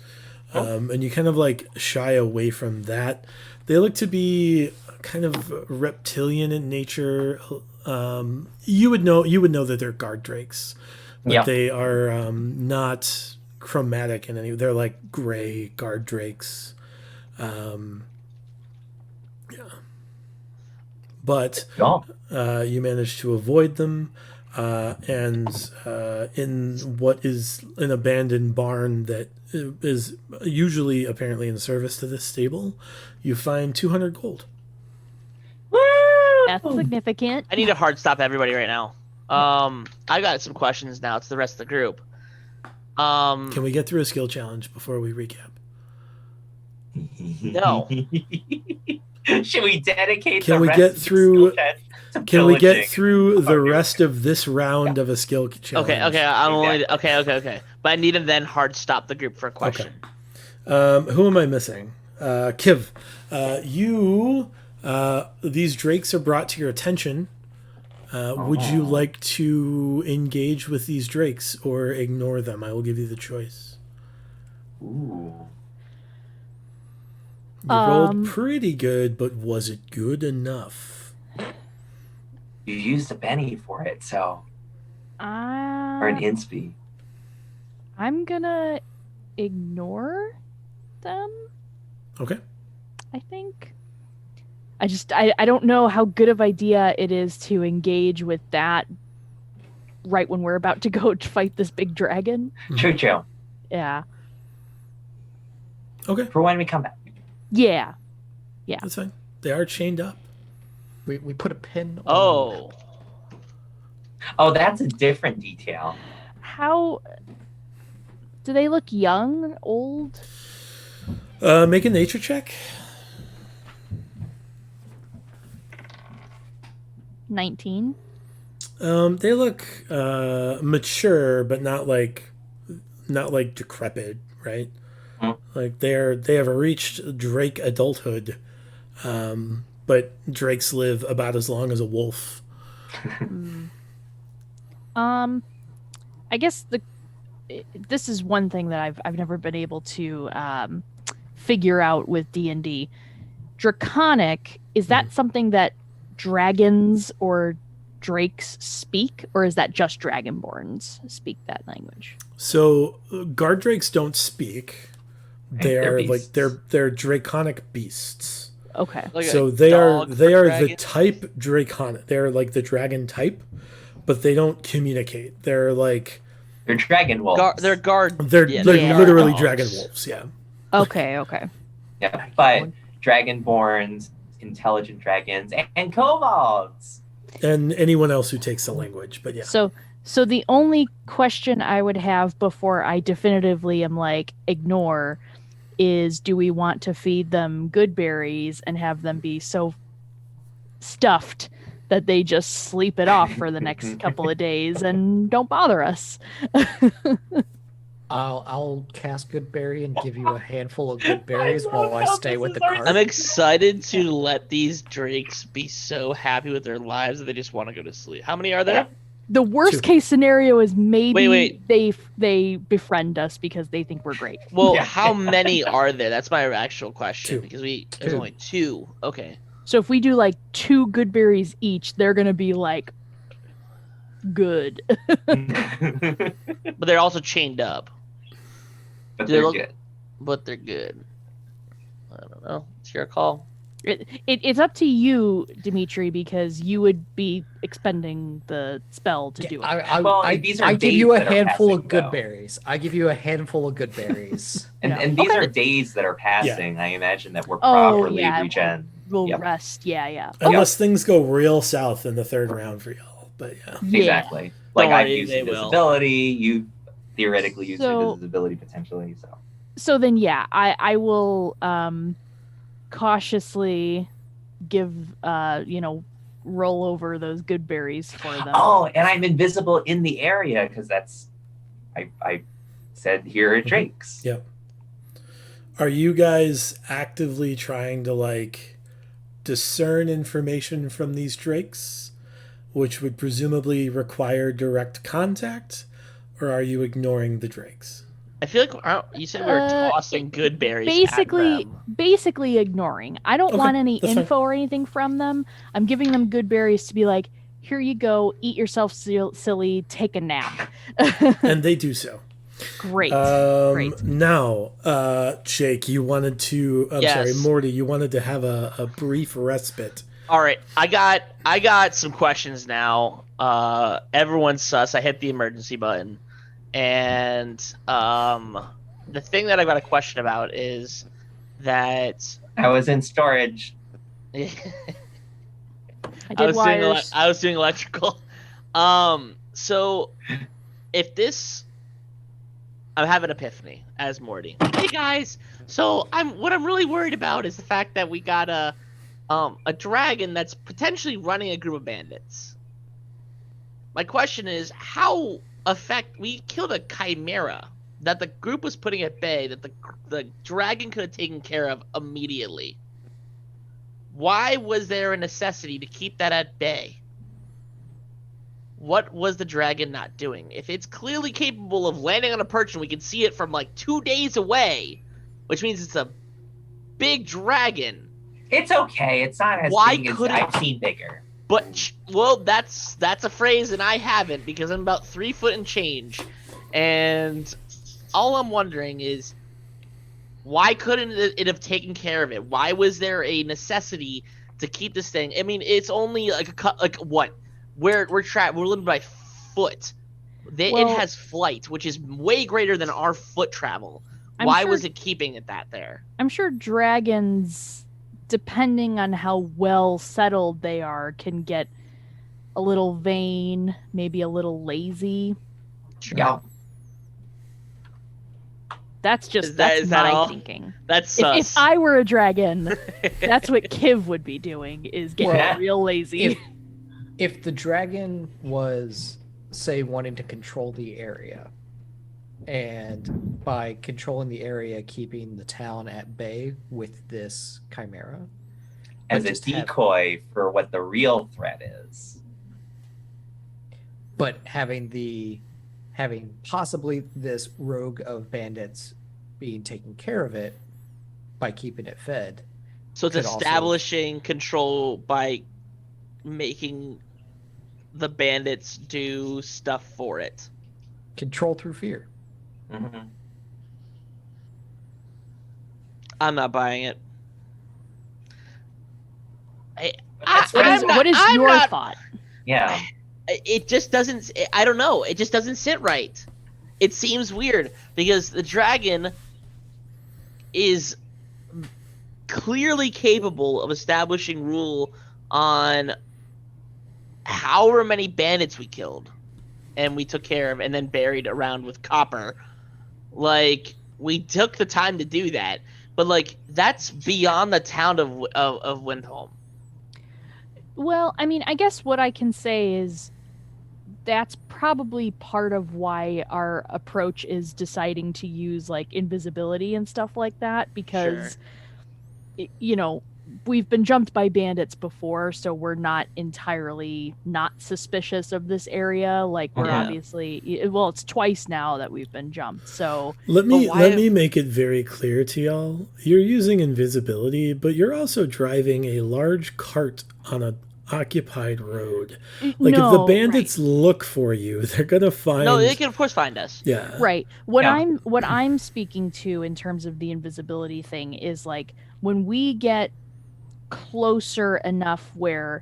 And you kind of like shy away from that. They look to be kind of reptilian in nature. You would know that they're guard drakes, but Yeah. they are not chromatic in any. They're like gray guard drakes. But Oh. you managed to avoid them, and in what is an abandoned barn that is usually apparently in service to this stable, you find 200 gold. That's significant. I need to hard stop everybody right now. I got some questions now to the rest of the group. Can we get through a skill challenge before we recap? No. Should we dedicate Can the we rest get of the through- skill test to Can we get pillaging? through the Okay. rest of this round of a skill challenge? Okay, I'm only okay. But I need to then hard stop the group for a question. Who am I missing? Kiv, these drakes are brought to your attention Would you like to engage with these drakes or ignore them? I will give you the choice. Ooh. You rolled pretty good, but was it good enough? You used a penny for it, so. Or an inspi. I'm gonna ignore them. Okay. I think. I don't know how good of idea it is to engage with that right when we're about to go to fight this big dragon. True. Yeah. Okay. For when we come back. Yeah. That's fine. They are chained up. We put a pin on. Oh, that's a different detail. How do they look young, old? Make a nature check. 19. They look mature, but not like decrepit, right? Like they have reached Drake adulthood, but drakes live about as long as a wolf. I guess this is one thing that I've never been able to figure out with D&D. Draconic, is that something that dragons or drakes speak, or is that just dragonborns speak that language? So guard drakes don't speak. They're beasts. they're draconic beasts. Okay. Like So a they are dog for the dragons? type draconic. They're like the dragon type, but they don't communicate. They're like They're dragon wolves. They're guard. they're yeah, literally dogs. dragon wolves. Yeah. Okay. Yeah, but dragonborns, intelligent dragons, and kobolds. And anyone else who takes the language, but yeah. So the only question I would have before I definitively am like ignore is, do we want to feed them good berries and have them be so stuffed that they just sleep it off for the next couple of days and don't bother us? I'll cast good berry and give you a handful of good berries while I stay with the cart. I'm excited to let these drakes be so happy with their lives that they just want to go to sleep. How many are there? The worst 2. case scenario is maybe Wait. they befriend us because they think we're great. Well, Yeah. how many are there? That's my actual question. 2. Because there's 2. only 2. Okay. So if we do like 2 good berries each, they're gonna be like good. But they're also chained up. But Do they they're look- good. But they're good. I don't know. It's your call. It's up to you, Dimitri, because you would be expending the spell to do it. These are I give days you a that are handful passing, of good though. berries. I give you a handful of good berries. And these Okay. are days that are passing. I imagine that we're Oh, properly yeah. regen. We'll Yep. rest. Yeah. Unless things go real south in the third round for y'all. But yeah. Yeah. Exactly. Like Don't I've worry, used they will. invisibility. You theoretically use So- invisibility potentially. So then, yeah, I will cautiously give roll over those good berries for them. Oh, and I'm invisible in the area because that's I said here at Drake's. Yep. Are you guys actively trying to like discern information from these drakes, which would presumably require direct contact, or are you ignoring the drakes? I feel like you said we were tossing good berries. Basically ignoring. I don't Okay, want any that's fine. info or anything from them. I'm giving them good berries to be like, here you go, eat yourself silly, take a nap. And they do so. Great. Great. Now, Jake, you wanted to. I'm Yes. sorry, Morty. You wanted to have a brief respite. All right, I got some questions now. Everyone's sus. I hit the emergency button, and the thing that I got a question about is that I was in storage. I did wires. I was doing electrical. So if this, I'm having an epiphany as Morty. Hey guys, so what I'm really worried about is the fact that we got a dragon that's potentially running a group of bandits. My question is, how we killed a chimera that the group was putting at bay that the dragon could have taken care of immediately. Why was there a necessity to keep that at bay? what was the dragon not doing? If it's clearly capable of landing on a perch and we can see it from like 2 days away, which means it's a big dragon. It's okay. It's not as big as I've seen bigger. But well, that's a phrase, and I haven't because I'm about 3 foot and change, and all I'm wondering is why couldn't it have taken care of it? Why was there a necessity to keep this thing? I mean, it's only like what? We're limited by foot. It has flight, which is way greater than our foot travel. Why was it keeping it there? I'm sure dragons, depending on how well settled they are, can get a little vain, maybe a little lazy. Sure. Yeah. That's my thinking. That's if I were a dragon, that's what Kiv would be doing, is getting real lazy. If the dragon was, say, wanting to control the area, and by controlling the area, keeping the town at bay with this chimera, as a decoy for what the real threat is. But having possibly this rogue of bandits being taken care of it by keeping it fed. So it's establishing control by making the bandits do stuff for it. Control through fear. Mm-hmm. I'm not buying it. What is your thought? Yeah. It just doesn't. I don't know. It just doesn't sit right. It seems weird because the dragon is clearly capable of establishing rule on however many bandits we killed and we took care of and then buried around with copper. Like, we took the time to do that, but like that's beyond the town of Windholm. Well, I mean, I guess what I can say is that's probably part of why our approach is deciding to use like invisibility and stuff like that, because we've been jumped by bandits before, so we're not entirely not suspicious of this area. Like, we're obviously, it's twice now that we've been jumped. So let me make it very clear to y'all. You're using invisibility, but you're also driving a large cart on a occupied road. Like, if the bandits look for you, they're gonna find. No, they can of course find us. Yeah. Right. What I'm speaking to in terms of the invisibility thing is like when we get closer enough where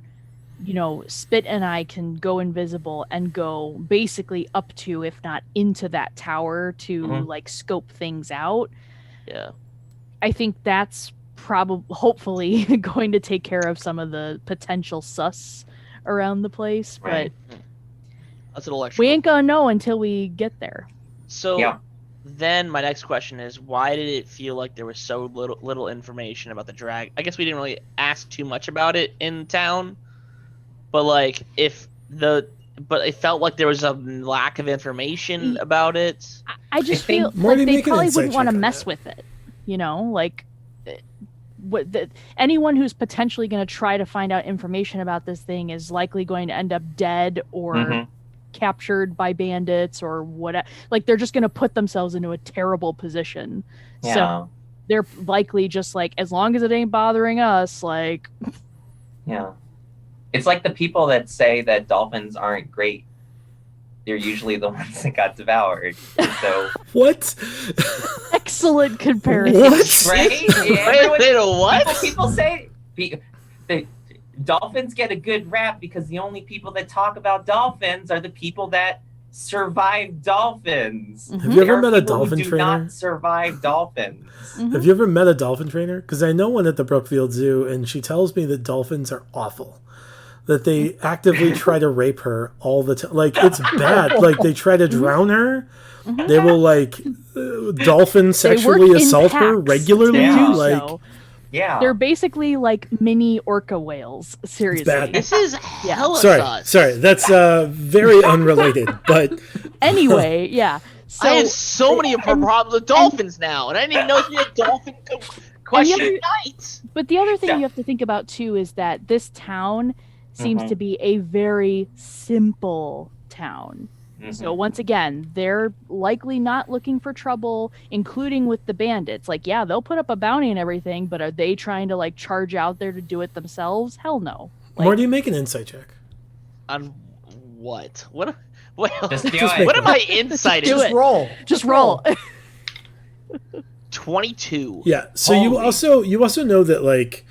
Spit and I can go invisible and go basically up to, if not into that tower to like scope things out. Yeah. I think that's hopefully going to take care of some of the potential sus around the place, right. But that's a little extra. We ain't gonna know until we get there. So then my next question is, why did it feel like there was so little information about the drag? I guess we didn't really ask too much about it in town, but like but it felt like there was a lack of information about it. I just feel like they probably wouldn't want to mess with it, like anyone who's potentially going to try to find out information about this thing is likely going to end up dead or captured by bandits or whatever. Like, they're just going to put themselves into a terrible position. Yeah. So they're likely just like, as long as it ain't bothering us, like. Yeah. It's like the people that say that dolphins aren't great. They're usually the ones that got devoured. So what? Excellent comparison. What? Right? What? People say the dolphins get a good rap because the only people that talk about dolphins are the people that survive dolphins. Have you ever met a dolphin trainer? Do not survive dolphins. Have you ever met a dolphin trainer? Because I know one at the Brookfield Zoo, and she tells me that dolphins are awful. That they actively try to rape her all the time. Like, it's bad. Like, they try to drown her. They will, like, dolphin sexually assault her regularly. Yeah. They're basically like mini orca whales. Seriously. This is hella sus. Sorry. That's very unrelated. But anyway, yeah. So, I have so many problems with dolphins now, and I didn't even know if you had dolphin question night. But the other thing you have to think about, too, is that this town seems to be a very simple town. So once again, they're likely not looking for trouble, including with the bandits. Like, yeah, they'll put up a bounty and everything, but are they trying to like charge out there to do it themselves? Hell no. Like, More, do you make an insight check? On what? What? Well, Just do Just it. make what am I insighting? Just roll. Just roll. 22. Yeah. So Holy. you also know that like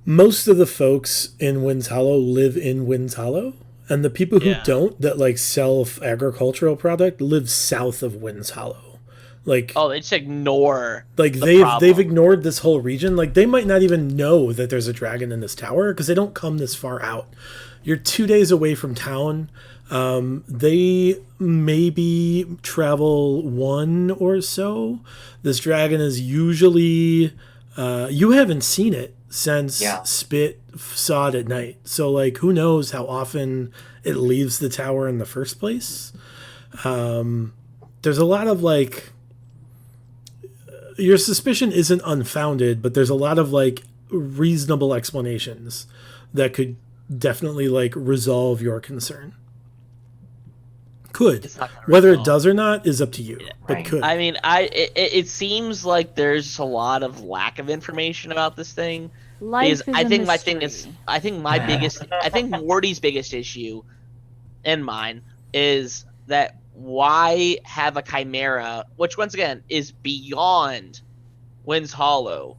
most of the folks in Winds Hollow live in Winds Hollow, and the people who don't, that like sell agricultural product, live south of Winds Hollow. Like, oh, they just ignore. Like they've ignored this whole region. Like they might not even know that there's a dragon in this tower because they don't come this far out. You're 2 days away from town. They maybe travel 1 or so. This dragon is usually you haven't seen it since Spit saw it at night. So like who knows how often it leaves the tower in the first place. There's a lot of like your suspicion isn't unfounded, but there's a lot of like reasonable explanations that could definitely like resolve your concern. Could. Whether it does or not is up to you, but could. I mean, it seems like there's a lot of lack of information about this thing. Life is I think a my thing is, I think my biggest, I think Morty's biggest issue, and mine, is that why have a chimera, which once again is beyond Winds Hollow,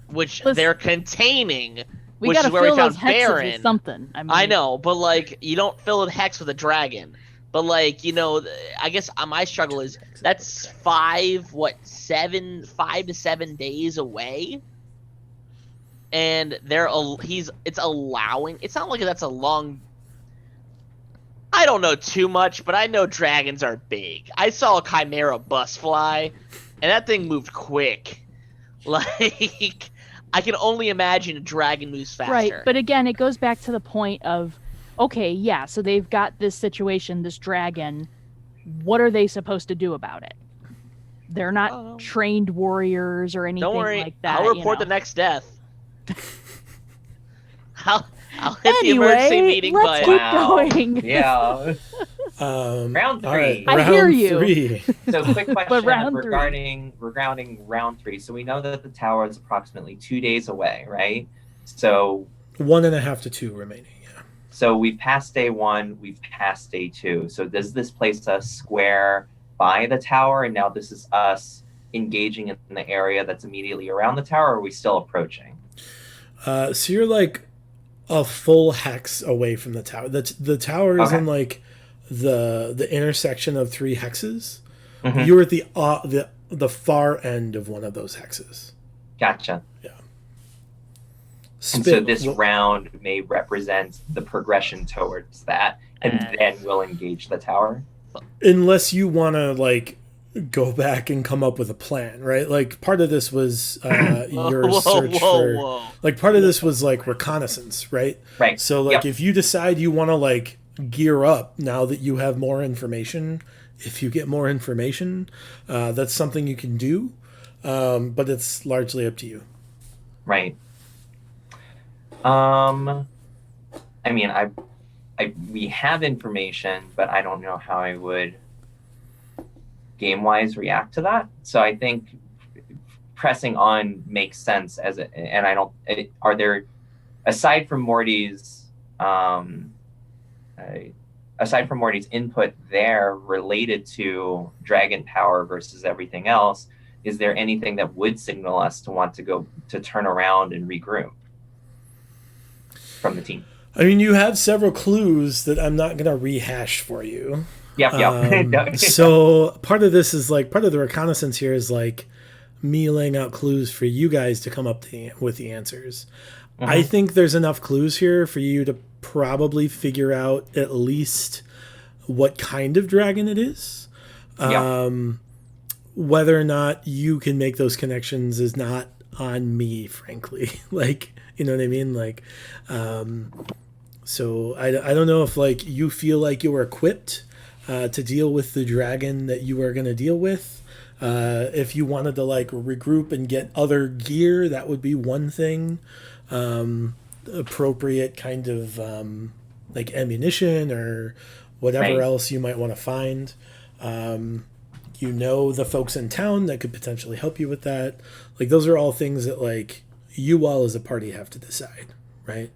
which they're containing. We which gotta is where fill we found those hexes Baron. with something. I mean, I know, but like you don't fill a hex with a dragon. But like I guess my struggle is that's 5 to 7 days away, and it's allowing. It's not like that's a long. I don't know too much, but I know dragons are big. I saw a chimera bus fly, and that thing moved quick. Like. I can only imagine a dragon moves faster. Right, but again, it goes back to the point of, okay, yeah, so they've got this situation, this dragon. What are they supposed to do about it? They're not trained warriors or anything Don't worry, like that. I'll report the next death. I'll hit the emergency meeting let's button. keep going. Yeah. Round 3. Right, I hear you. 3. So quick question round regarding round 3. So we know that the tower is approximately 2 days away, right? So 1.5 to 2 remaining. Yeah. So we've passed day 1, we've passed day 2. So does this place us square by the tower, and now this is us engaging in the area that's immediately around the tower, or are we still approaching? So you're like a full hex away from the tower. The tower is in like the intersection of 3 hexes. Mm-hmm. You're at the far end of one of those hexes. Gotcha. Yeah. And so this round may represent the progression towards that, and then we'll engage the tower. Unless you want to like go back and come up with a plan, right? Like part of this was your search for. Like part of this was like reconnaissance, right? Right. So like if you decide you want to like gear up now that you have more information, if you get more information, that's something you can do, but it's largely up to you. Right. I mean, we have information, but I don't know how I would game-wise react to that. So I think pressing on makes sense are there, aside from Morty's input there related to dragon power versus everything else, is there anything that would signal us to want to turn around and regroup from the team? I mean, you have several clues that I'm not going to rehash for you. Yep. So part of this is like, part of the reconnaissance here is like me laying out clues for you guys to come up with the answers. Mm-hmm. I think there's enough clues here for you to probably figure out at least what kind of dragon it is. Whether or not you can make those connections is not on me, frankly. Like, you know what I mean? Like, so I don't know if like you feel like you're equipped to deal with the dragon that you are going to deal with. If you wanted to like regroup and get other gear, that would be one thing. appropriate kind of like ammunition or whatever else you might want to find. You know the folks in town that could potentially help you with that. Like those are all things that like you all as a party have to decide, right?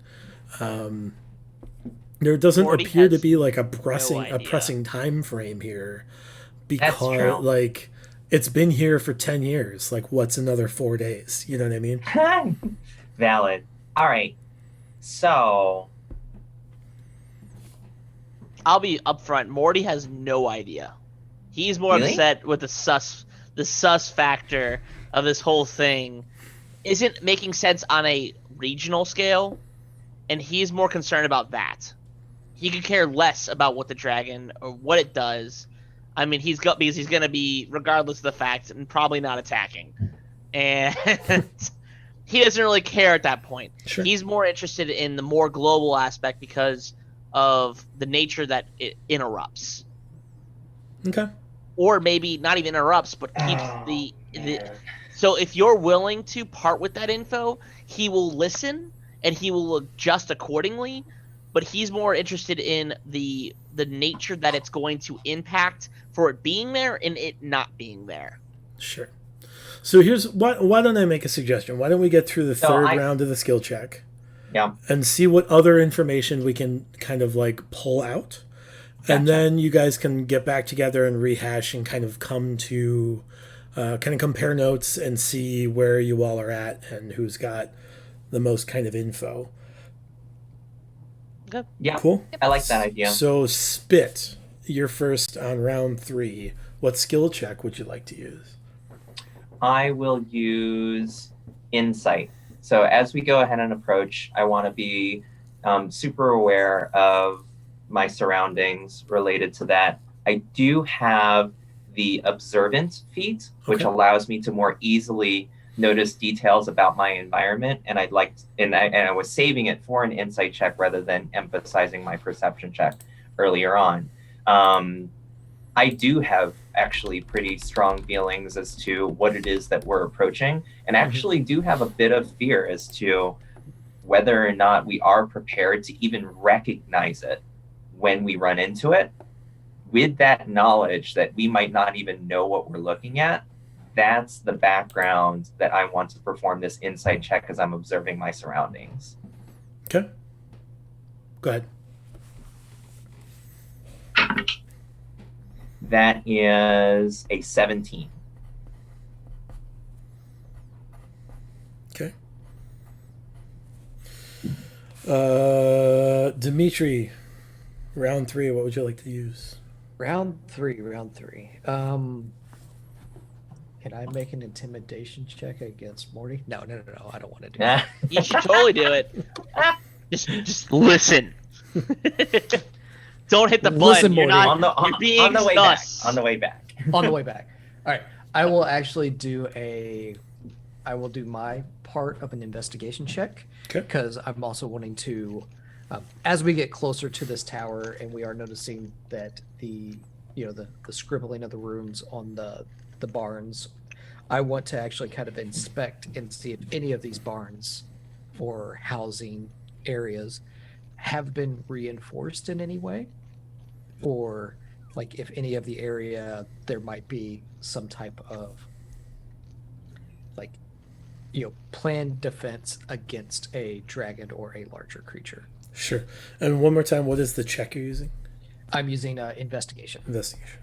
There doesn't Morty appear to has be like a no pressing idea. time frame here That's true. because like it's been here for 10 years. Like what's another 4 days? You know what I mean? Valid. All right. So I'll be upfront. Morty has no idea. He's more Really? upset with the sus factor of this whole thing isn't making sense on a regional scale, and he's more concerned about that. He could care less about what the dragon or what it does. I mean, because he's going to be, regardless of the fact, and probably not attacking. And he doesn't really care at that point. Sure. He's more interested in the more global aspect because of the nature that it interrupts. Okay. Or maybe not even interrupts, but keeps the So if you're willing to part with that info, he will listen and he will adjust accordingly. But he's more interested in the nature that it's going to impact for it being there and it not being there. Sure. So here's why don't I make a suggestion? Why don't we get through the third round of the skill check? Yeah. And see what other information we can kind of like pull out. Gotcha. And then you guys can get back together and rehash and kind of come to kind of compare notes and see where you all are at and who's got the most kind of info. Okay. Yeah. Cool. I like that idea. So Spit, you're first on round 3. What skill check would you like to use? I will use insight. So as we go ahead and approach, I want to be super aware of my surroundings related to that. I do have the observant feat, which allows me to more easily notice details about my environment, and I was saving it for an insight check rather than emphasizing my perception check earlier on. I do have actually pretty strong feelings as to what it is that we're approaching, and actually do have a bit of fear as to whether or not we are prepared to even recognize it when we run into it. With that knowledge that we might not even know what we're looking at, that's the background that I want to perform this insight check as I'm observing my surroundings. Okay. Go ahead. That is a 17. Okay. Dimitri, round 3, what would you like to use? Round three. Can I make an intimidation check against Morty? No, I don't want to do that. You should totally do it. Just listen. Don't hit the button. Listen, You're Morty. not. You're being way sus. back. On the way back. On the way back. All right. I will actually do my part of an investigation check, because I'm also wanting to, as we get closer to this tower and we are noticing that the scribbling of the runes on the barns, I want to actually kind of inspect and see if any of these barns or housing areas have been reinforced in any way, or like if any of the area there might be some type of planned defense against a dragon or a larger creature. Sure. And one more time, what is the check you're using? I'm using investigation. Investigation.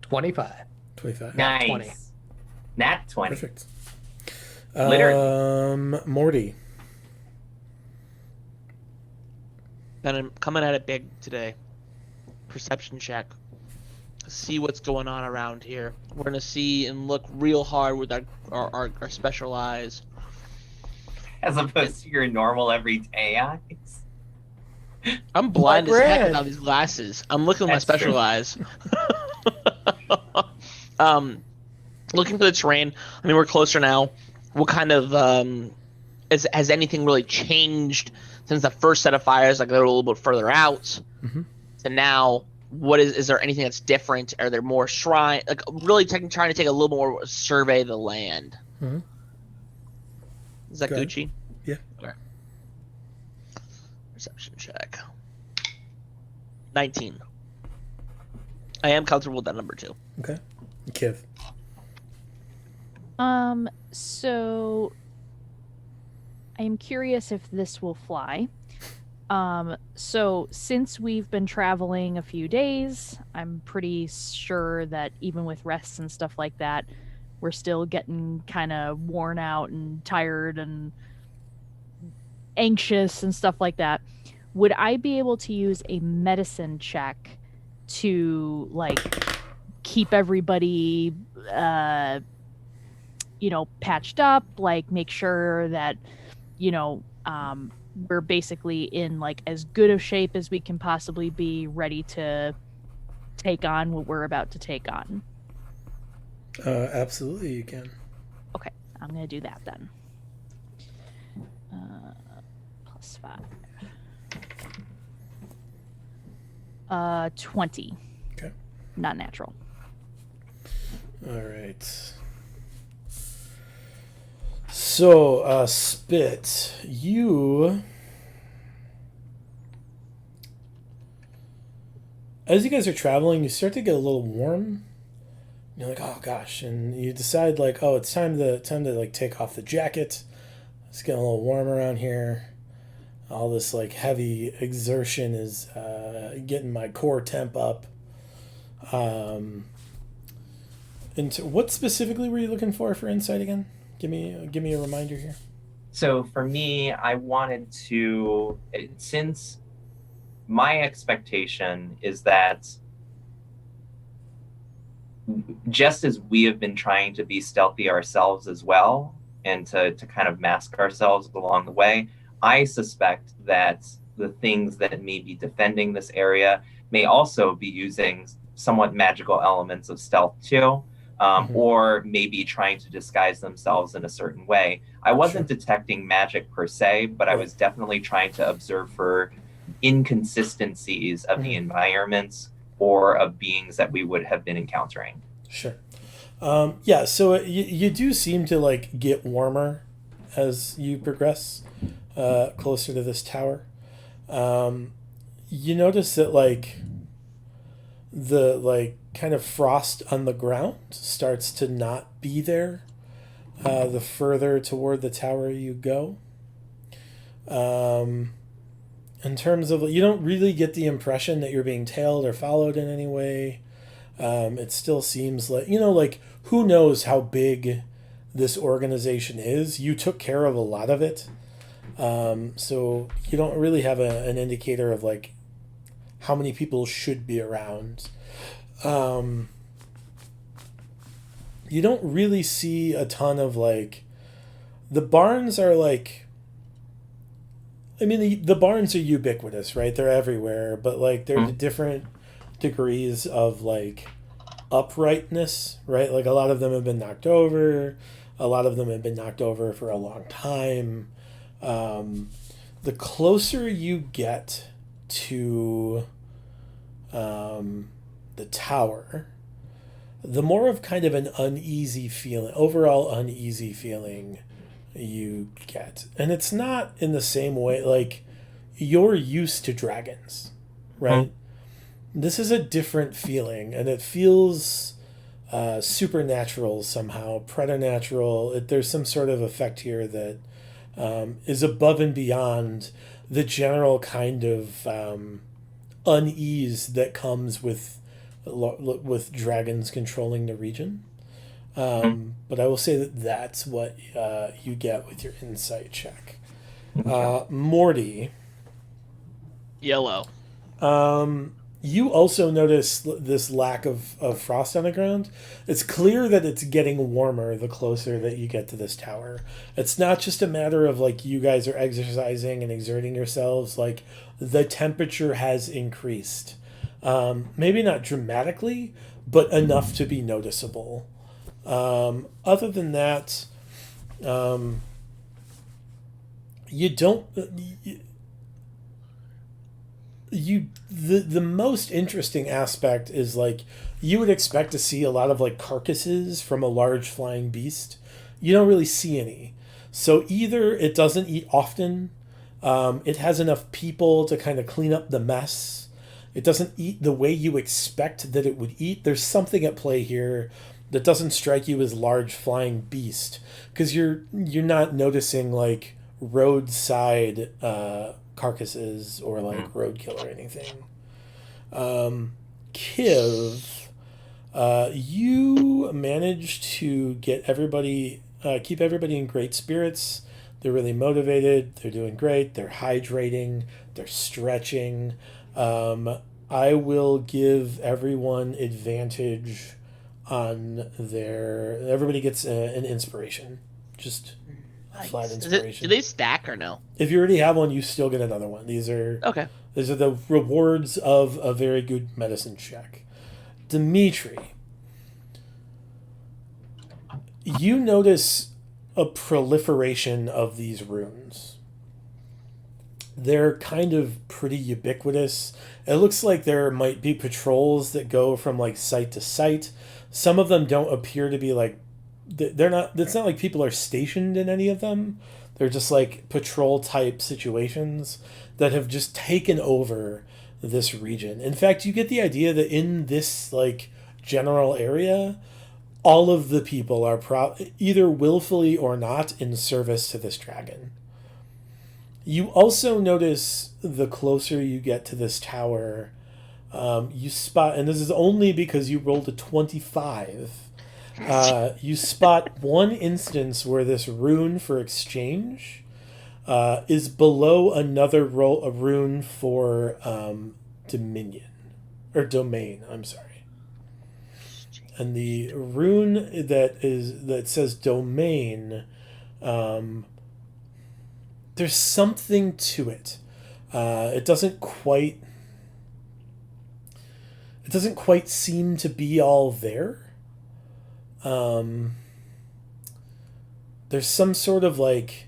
$25. 25. Nice. 20. Nat 20. Perfect. Literally. Morty. I'm coming at it big today. Perception check. See what's going on around here. We're gonna see and look real hard with our special eyes. As opposed to your normal everyday eyes. I'm blind as heck Brad. without these glasses. I'm looking with my That's special true. eyes. Looking for the terrain. I mean, we're closer now. What kind of has anything really changed since the first set of fires? Like they're a little bit further out. Mm-hmm. So now what is there anything that's different? Are there more shrine? Like really trying to take a little more survey of the land. Mm-hmm. Is that Gucci? Yeah. Okay. Perception check. 19. I am comfortable with that number too. Okay. Kiv. So I am curious if this will fly. So since we've been traveling a few days, I'm pretty sure that even with rests and stuff like that, we're still getting kind of worn out and tired and anxious and stuff like that. Would I be able to use a medicine check to like keep everybody patched up, like make sure that we're basically in like as good of shape as we can possibly be, ready to take on what we're about to take on? Absolutely, you can. Okay, I'm gonna do that then. +5. 20. Okay. Not natural. All right. So, Spit, as you guys are traveling, you start to get a little warm. You're like, oh gosh, and you decide like, oh, it's time to like take off the jacket. It's getting a little warm around here. All this like heavy exertion is getting my core temp up. And what specifically were you looking for insight again? Give me a reminder here. So for me, I wanted to, since my expectation is that just as we have been trying to be stealthy ourselves as well, and to kind of mask ourselves along the way, I suspect that the things that may be defending this area may also be using somewhat magical elements of stealth too. Or maybe trying to disguise themselves in a certain way. I wasn't detecting magic per se, but I was definitely trying to observe for inconsistencies of the environments or of beings that we would have been encountering. Sure. Yeah, so you do seem to like get warmer as you progress closer to this tower. You notice that like the like kind of frost on the ground starts to not be there the further toward the tower you go. In terms of, you don't really get the impression that you're being tailed or followed in any way. It still seems like, like who knows how big this organization is. You took care of a lot of it. So you don't really have an indicator of like how many people should be around. You don't really see a ton of like, the barns are like, I mean, the barns are ubiquitous, right? They're everywhere, but like they're different degrees of like uprightness, right? Like a lot of them have been knocked over. A lot of them have been knocked over for a long time. The closer you get to the tower, the more of kind of an overall uneasy feeling you get. And it's not in the same way, like, you're used to dragons, right? This is a different feeling, and it feels supernatural somehow, preternatural. There's some sort of effect here that is above and beyond the general kind of unease that comes with dragons controlling the region. But I will say that that's what you get with your insight check. Morty. Yellow. You also notice this lack of frost on the ground. It's clear that it's getting warmer the closer that you get to this tower. It's not just a matter of like you guys are exercising and exerting yourselves. Like the temperature has increased. Maybe not dramatically, but enough to be noticeable. Other than that, you don't... the most interesting aspect is like you would expect to see a lot of like carcasses from a large flying beast. You don't really see any. So either it doesn't eat often, it has enough people to kind of clean up the mess. It doesn't eat the way you expect that it would eat. There's something at play here that doesn't strike you as large flying beast, because you're not noticing like roadside carcasses or like roadkill or anything. Kiv, you managed to get everybody, keep everybody in great spirits. They're really motivated. They're doing great. They're hydrating. They're stretching. I will give everyone advantage on their. Everybody gets an inspiration. Just flat inspiration. Do they stack or no? If you already have one, you still get another one. These are the rewards of a very good medicine check. Dimitri, you notice a proliferation of these runes. They're kind of pretty ubiquitous. It looks like there might be patrols that go from like site to site. Some of them don't appear to be like, they're not, it's not like people are stationed in any of them. They're just like patrol type situations that have just taken over this region. In fact, you get the idea that in this like general area, all of the people are either willfully or not in service to this dragon. You also notice the closer you get to this tower, you spot, and this is only because you rolled a 25, you spot one instance where this rune for exchange is below another a rune for dominion, or domain, I'm sorry. And the rune that says domain, there's something to it. It doesn't quite seem to be all there. There's some sort of like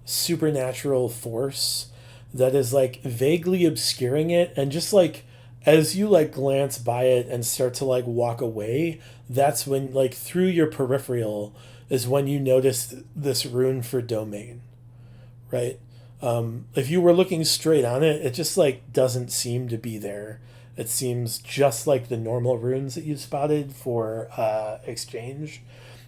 supernatural force that is like vaguely obscuring it, and just like as you like glance by it and start to like walk away, that's when like through your peripheral is when you notice this rune for domain, right? If you were looking straight on it, it just like doesn't seem to be there. It seems just like the normal runes that you spotted for exchange.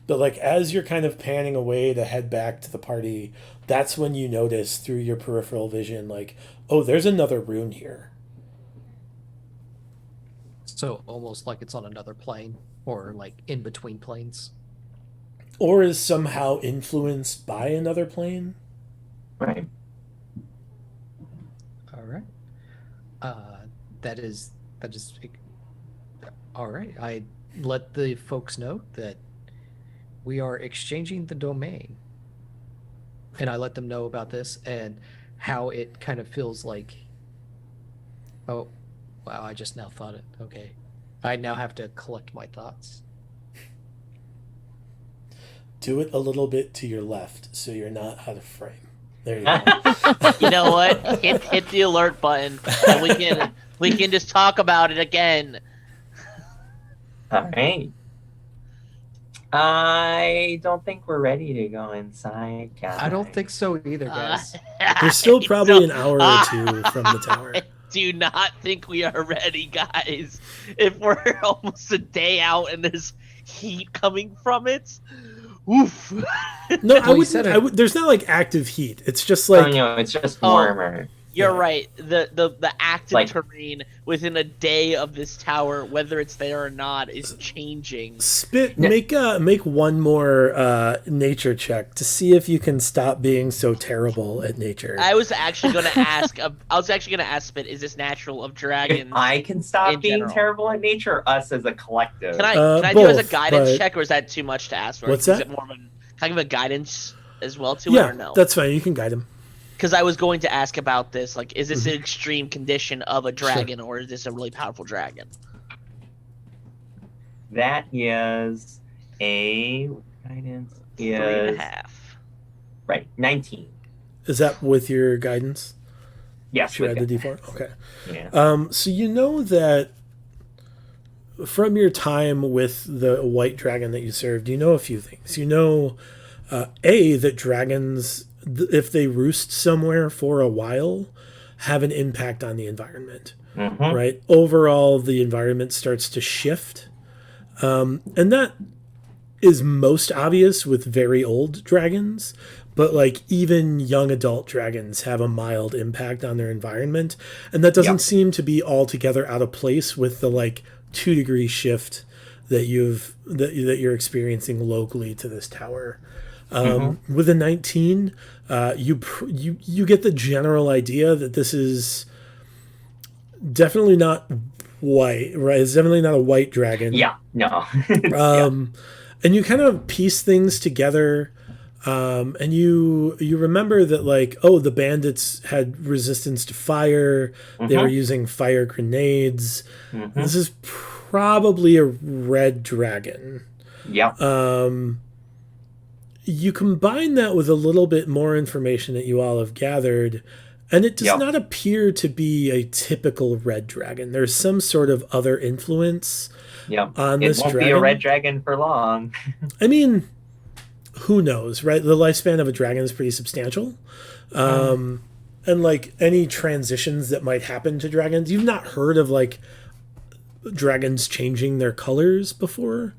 But like as you're kind of panning away to head back to the party, that's when you notice through your peripheral vision, like, oh, there's another rune here. So almost like it's on another plane, or like in between planes. Or is somehow influenced by another plane. Right. All right. That is all right. I let the folks know that we are exchanging the domain, and I let them know about this and how it kind of feels like. Oh, wow! I just now thought it. Okay, I now have to collect my thoughts. Do it a little bit to your left so you're not out of frame. There you go. You know what? Hit the alert button, and we can just talk about it again. All right. I don't think we're ready to go inside, guys. I don't think so either, guys. We're still probably an hour or two from the tower. I do not think we are ready, guys. If we're almost a day out and there's heat coming from it, oof. No, I would. There's not like active heat. It's just like it's just warmer. You're right. The active terrain within a day of this tower, whether it's there or not, is changing. Spit, make one more nature check to see if you can stop being so terrible at nature. I was actually going to ask. Spit, is this natural of dragons? If I can stop being terrible at nature, or us as a collective. Can I do it as a guidance check, or is that too much to ask for? What's that? Is it more of can I give a guidance as well to it, or no? That's fine. You can guide him. Because I was going to ask about this, like, is this an extreme condition of a dragon, or is this a really powerful dragon? That is a guidance is 3.5. Right, 19. Is that with your guidance? Yes. Should I add the D4? Okay. Yeah. So you know that from your time with the white dragon that you served, you know a few things. You know, that dragons, if they roost somewhere for a while, have an impact on the environment. Mm-hmm. Right? Overall, the environment starts to shift. And that is most obvious with very old dragons, but like even young adult dragons have a mild impact on their environment, and that doesn't seem to be altogether out of place with the like 2-degree shift that you're experiencing locally to this tower. With a 19, you get the general idea that this is definitely not white, right? It's definitely not a white dragon. Yeah, no. And you kind of piece things together, and you remember that like, oh, the bandits had resistance to fire. They were using fire grenades. This is probably a red dragon. Yeah. You combine that with a little bit more information that you all have gathered, and it does not appear to be a typical red dragon. There's some sort of other influence on this dragon. It won't be a red dragon for long. I mean, who knows, right? The lifespan of a dragon is pretty substantial. And like any transitions that might happen to dragons, you've not heard of like dragons changing their colors before.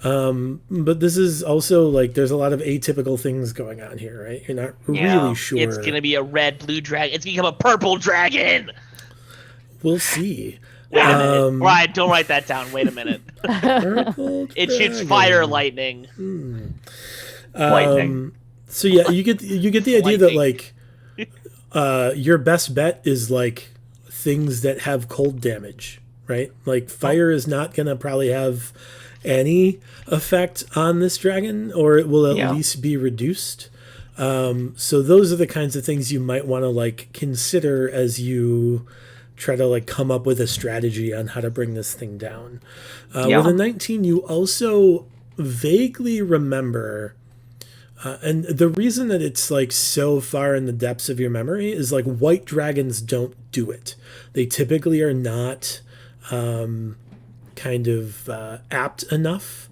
But this is also like there's a lot of atypical things going on here, right? You're not really sure. It's gonna be a red blue dragon. It's gonna become a purple dragon. We'll see. Wait a minute. Ryan, don't write that down. Wait a minute. It shoots fire lightning. Lightning. So yeah, you get the idea that like your best bet is like things that have cold damage, right? Like fire is not gonna probably have any effect on this dragon, or it will at least be reduced. So those are the kinds of things you might want to like consider as you try to like come up with a strategy on how to bring this thing down. With a 19, you also vaguely remember, and the reason that it's like so far in the depths of your memory is like white dragons don't do it. They typically are not kind of apt enough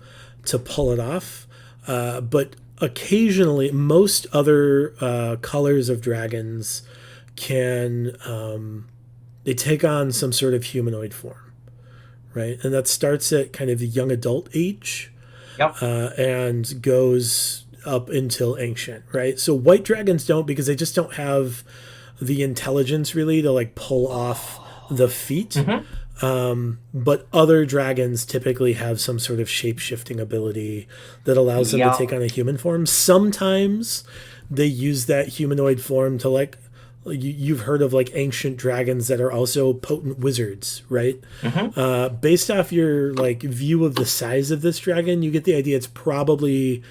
to pull it off, but occasionally most other colors of dragons can they take on some sort of humanoid form, right? And that starts at kind of the young adult age and goes up until ancient, right? So white dragons don't, because they just don't have the intelligence really to like pull off the feat. But other dragons typically have some sort of shape-shifting ability that allows them to take on a human form. Sometimes they use that humanoid form to like, you've heard of like ancient dragons that are also potent wizards, right? Based off your like view of the size of this dragon, you get the idea it's probably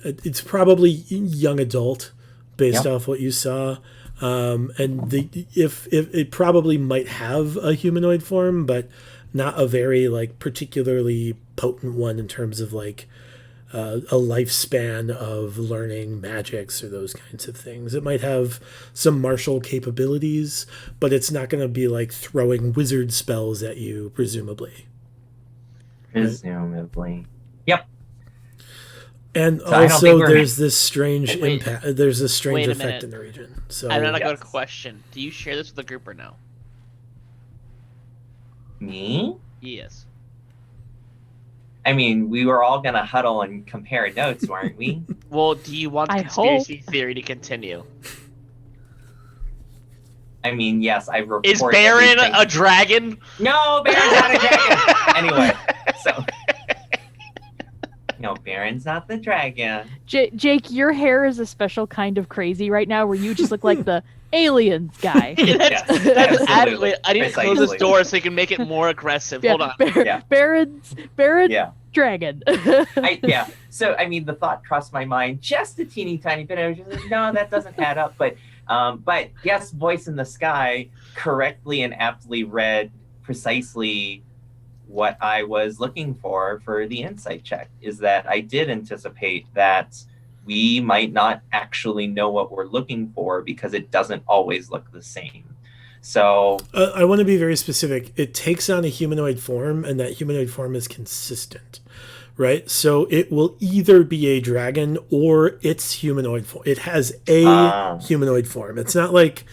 young adult based off what you saw. And if it probably might have a humanoid form, but not a very like particularly potent one in terms of like a lifespan of learning magics or those kinds of things. It might have some martial capabilities, but it's not going to be like throwing wizard spells at you, presumably. Presumably. Yep. And so also, there's this strange impact. There's a strange effect in the region. So I'm gonna go to question. Do you share this with the group or no? Me? Yes. I mean, we were all gonna huddle and compare notes, weren't we? Well, do you want the conspiracy theory to continue? I mean, yes, I report. Is Baron a dragon? No, Baron's not a dragon. Anyway, so. No, Baron's not the dragon. Jake, your hair is a special kind of crazy right now, where you just look like the aliens guy. That's absolutely. I need to close this door so you can make it more aggressive. Hold on. Baron's dragon. So I mean, the thought crossed my mind just a teeny tiny bit. I was just like, no, that doesn't add up. But yes, Voice in the Sky correctly and aptly read precisely what I was looking for the insight check, is that I did anticipate that we might not actually know what we're looking for because it doesn't always look the same. So I want to be very specific. It takes on a humanoid form, and that humanoid form is consistent, right? So it will either be a dragon or its humanoid form. It has a humanoid form. It's not like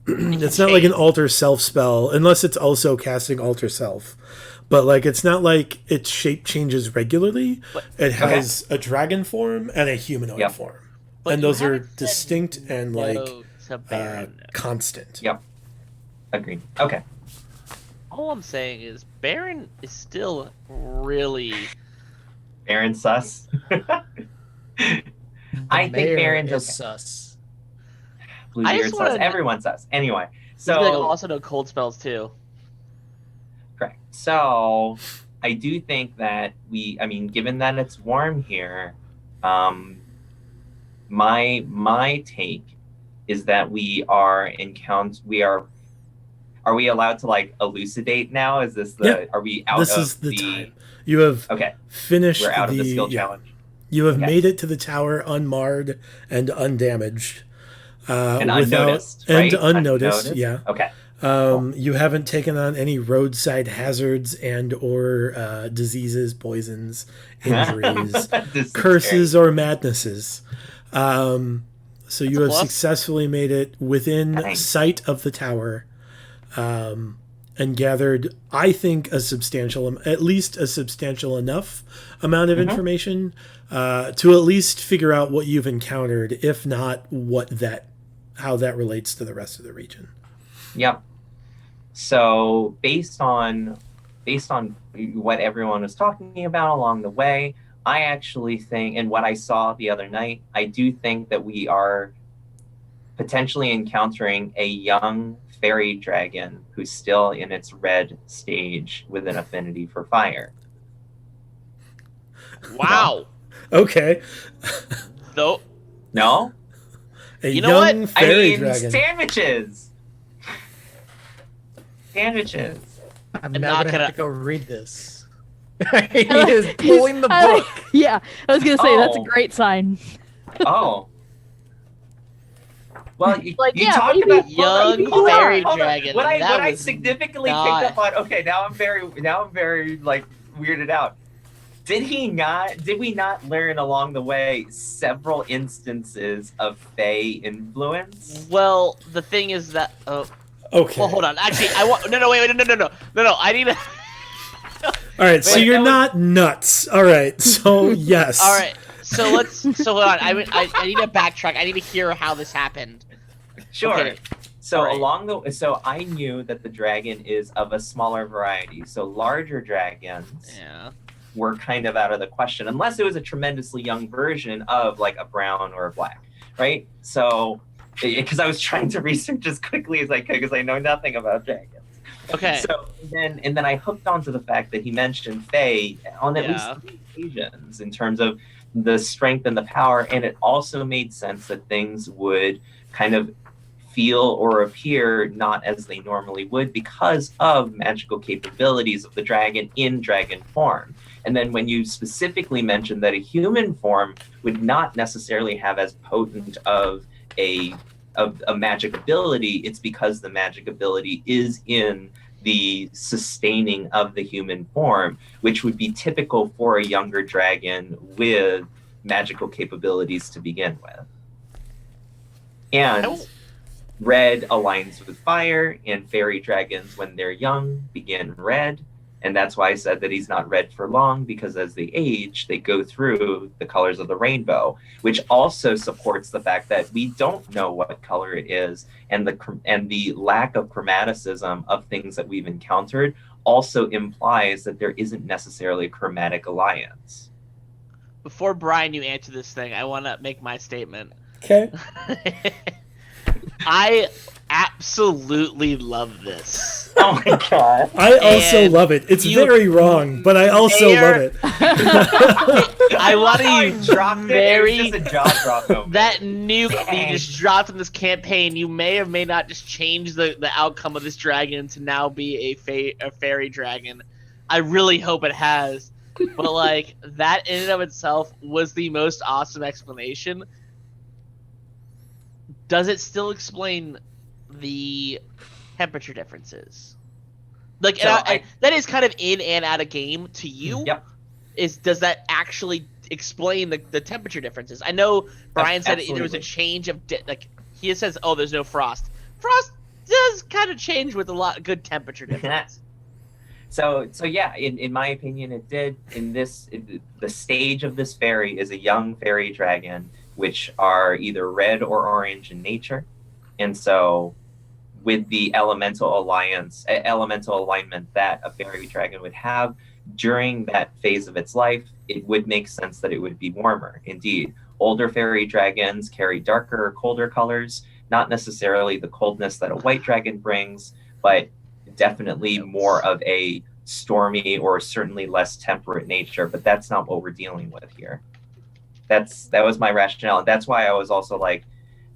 it's not like an alter self spell, unless it's also casting alter self. But like, it's not like its shape changes regularly. It has a dragon form and a humanoid form, and those are distinct and constant. Yep. Agreed. Okay. All I'm saying is Baron is still really Baron sus. I think Baron is sus. Bluebeard sus. Everyone's sus. Anyway, so also know cold spells too. Correct. So I do think that given that it's warm here, my take is that are we allowed to like elucidate now? Is this are we out this of is the time. You have finished We're out of the skill challenge. You have made it to the tower unmarred and undamaged. And unnoticed, right? Unnoticed, yeah. Okay. You haven't taken on any roadside hazards and or diseases, poisons, injuries, curses, or madnesses. So you have successfully made it within sight of the tower, and gathered, I think, at least a substantial enough amount of information to at least figure out what you've encountered, if not how that relates to the rest of the region. Yep. So based on what everyone was talking about along the way, I actually think, and what I saw the other night, I do think that we are potentially encountering a young fairy dragon who's still in its red stage with an affinity for fire. Wow. Okay. No? You know what? Fairy dragon. Sandwiches. I'm now gonna have to go read this. He is pulling the book. Yeah, I was gonna say that's a great sign. Oh. Well, you talked maybe. about Young fairy dragon. What I significantly picked up on. Okay, now I'm very like weirded out. Did we not learn along the way several instances of Fae influence? Well, the thing is that okay. Well, hold on. Actually, no. I need to. All right, so you're not nuts. All right, so yes. All right, so hold on. I need to backtrack. I need to hear how this happened. Sure. Okay. So so I knew that the dragon is of a smaller variety. So larger dragons were kind of out of the question, unless it was a tremendously young version of like a brown or a black, right? So, because I was trying to research as quickly as I could because I know nothing about dragons. Okay. So then I hooked onto the fact that he mentioned Fae on at least 3 occasions in terms of the strength and the power, and it also made sense that things would kind of feel or appear not as they normally would because of magical capabilities of the dragon in dragon form. And then when you specifically mentioned that a human form would not necessarily have as potent of a magic ability, it's because the magic ability is in the sustaining of the human form, which would be typical for a younger dragon with magical capabilities to begin with. And red aligns with fire, and fairy dragons, when they're young, begin red. And that's why I said that he's not red for long, because as they age, they go through the colors of the rainbow, which also supports the fact that we don't know what color it is. And the lack of chromaticism of things that we've encountered also implies that there isn't necessarily a chromatic alliance. Before, Brian, you answer this thing, I want to make my statement. Okay. I absolutely love this. Oh my god. I also love it. It's very wrong, but I also love it. I want to dropped it. It was just a jaw drop moment. That nuke that you just dropped in this campaign, you may or may not just change the outcome of this dragon to now be a fairy dragon. I really hope it has. But like, that in and of itself was the most awesome explanation. Does it still explain the temperature differences? Like, So that is kind of in and out of game to you. Yep. Does that actually explain the temperature differences? I know Brian said there was a Absolutely. change of like he says, oh, there's no frost. Frost does kind of change with a lot good temperature difference. So yeah, in my opinion, it did. The stage of this fairy is a young fairy dragon, which are either red or orange in nature, and so with the elemental alignment that a fairy dragon would have during that phase of its life, it would make sense that it would be warmer. Indeed, older fairy dragons carry darker or colder colors, not necessarily the coldness that a white dragon brings, but definitely more of a stormy or certainly less temperate nature. But that's not what we're dealing with here. That was my rationale, and that's why I was also like,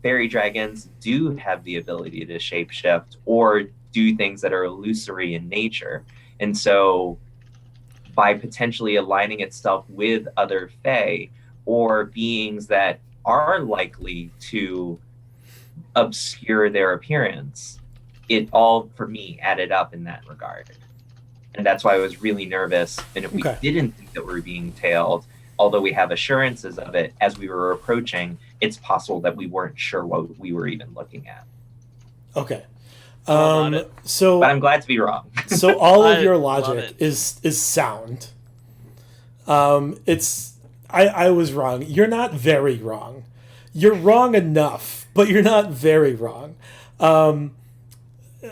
fairy dragons do have the ability to shapeshift or do things that are illusory in nature. And so by potentially aligning itself with other fae or beings that are likely to obscure their appearance, it all, for me, added up in that regard. And that's why I was really nervous. And if we didn't think that we were being tailed, although we have assurances of it as we were approaching, it's possible that we weren't sure what we were even looking at. Okay. So, but I'm glad to be wrong. So all of your logic is sound. I was wrong. You're not very wrong. You're wrong enough, but you're not very wrong.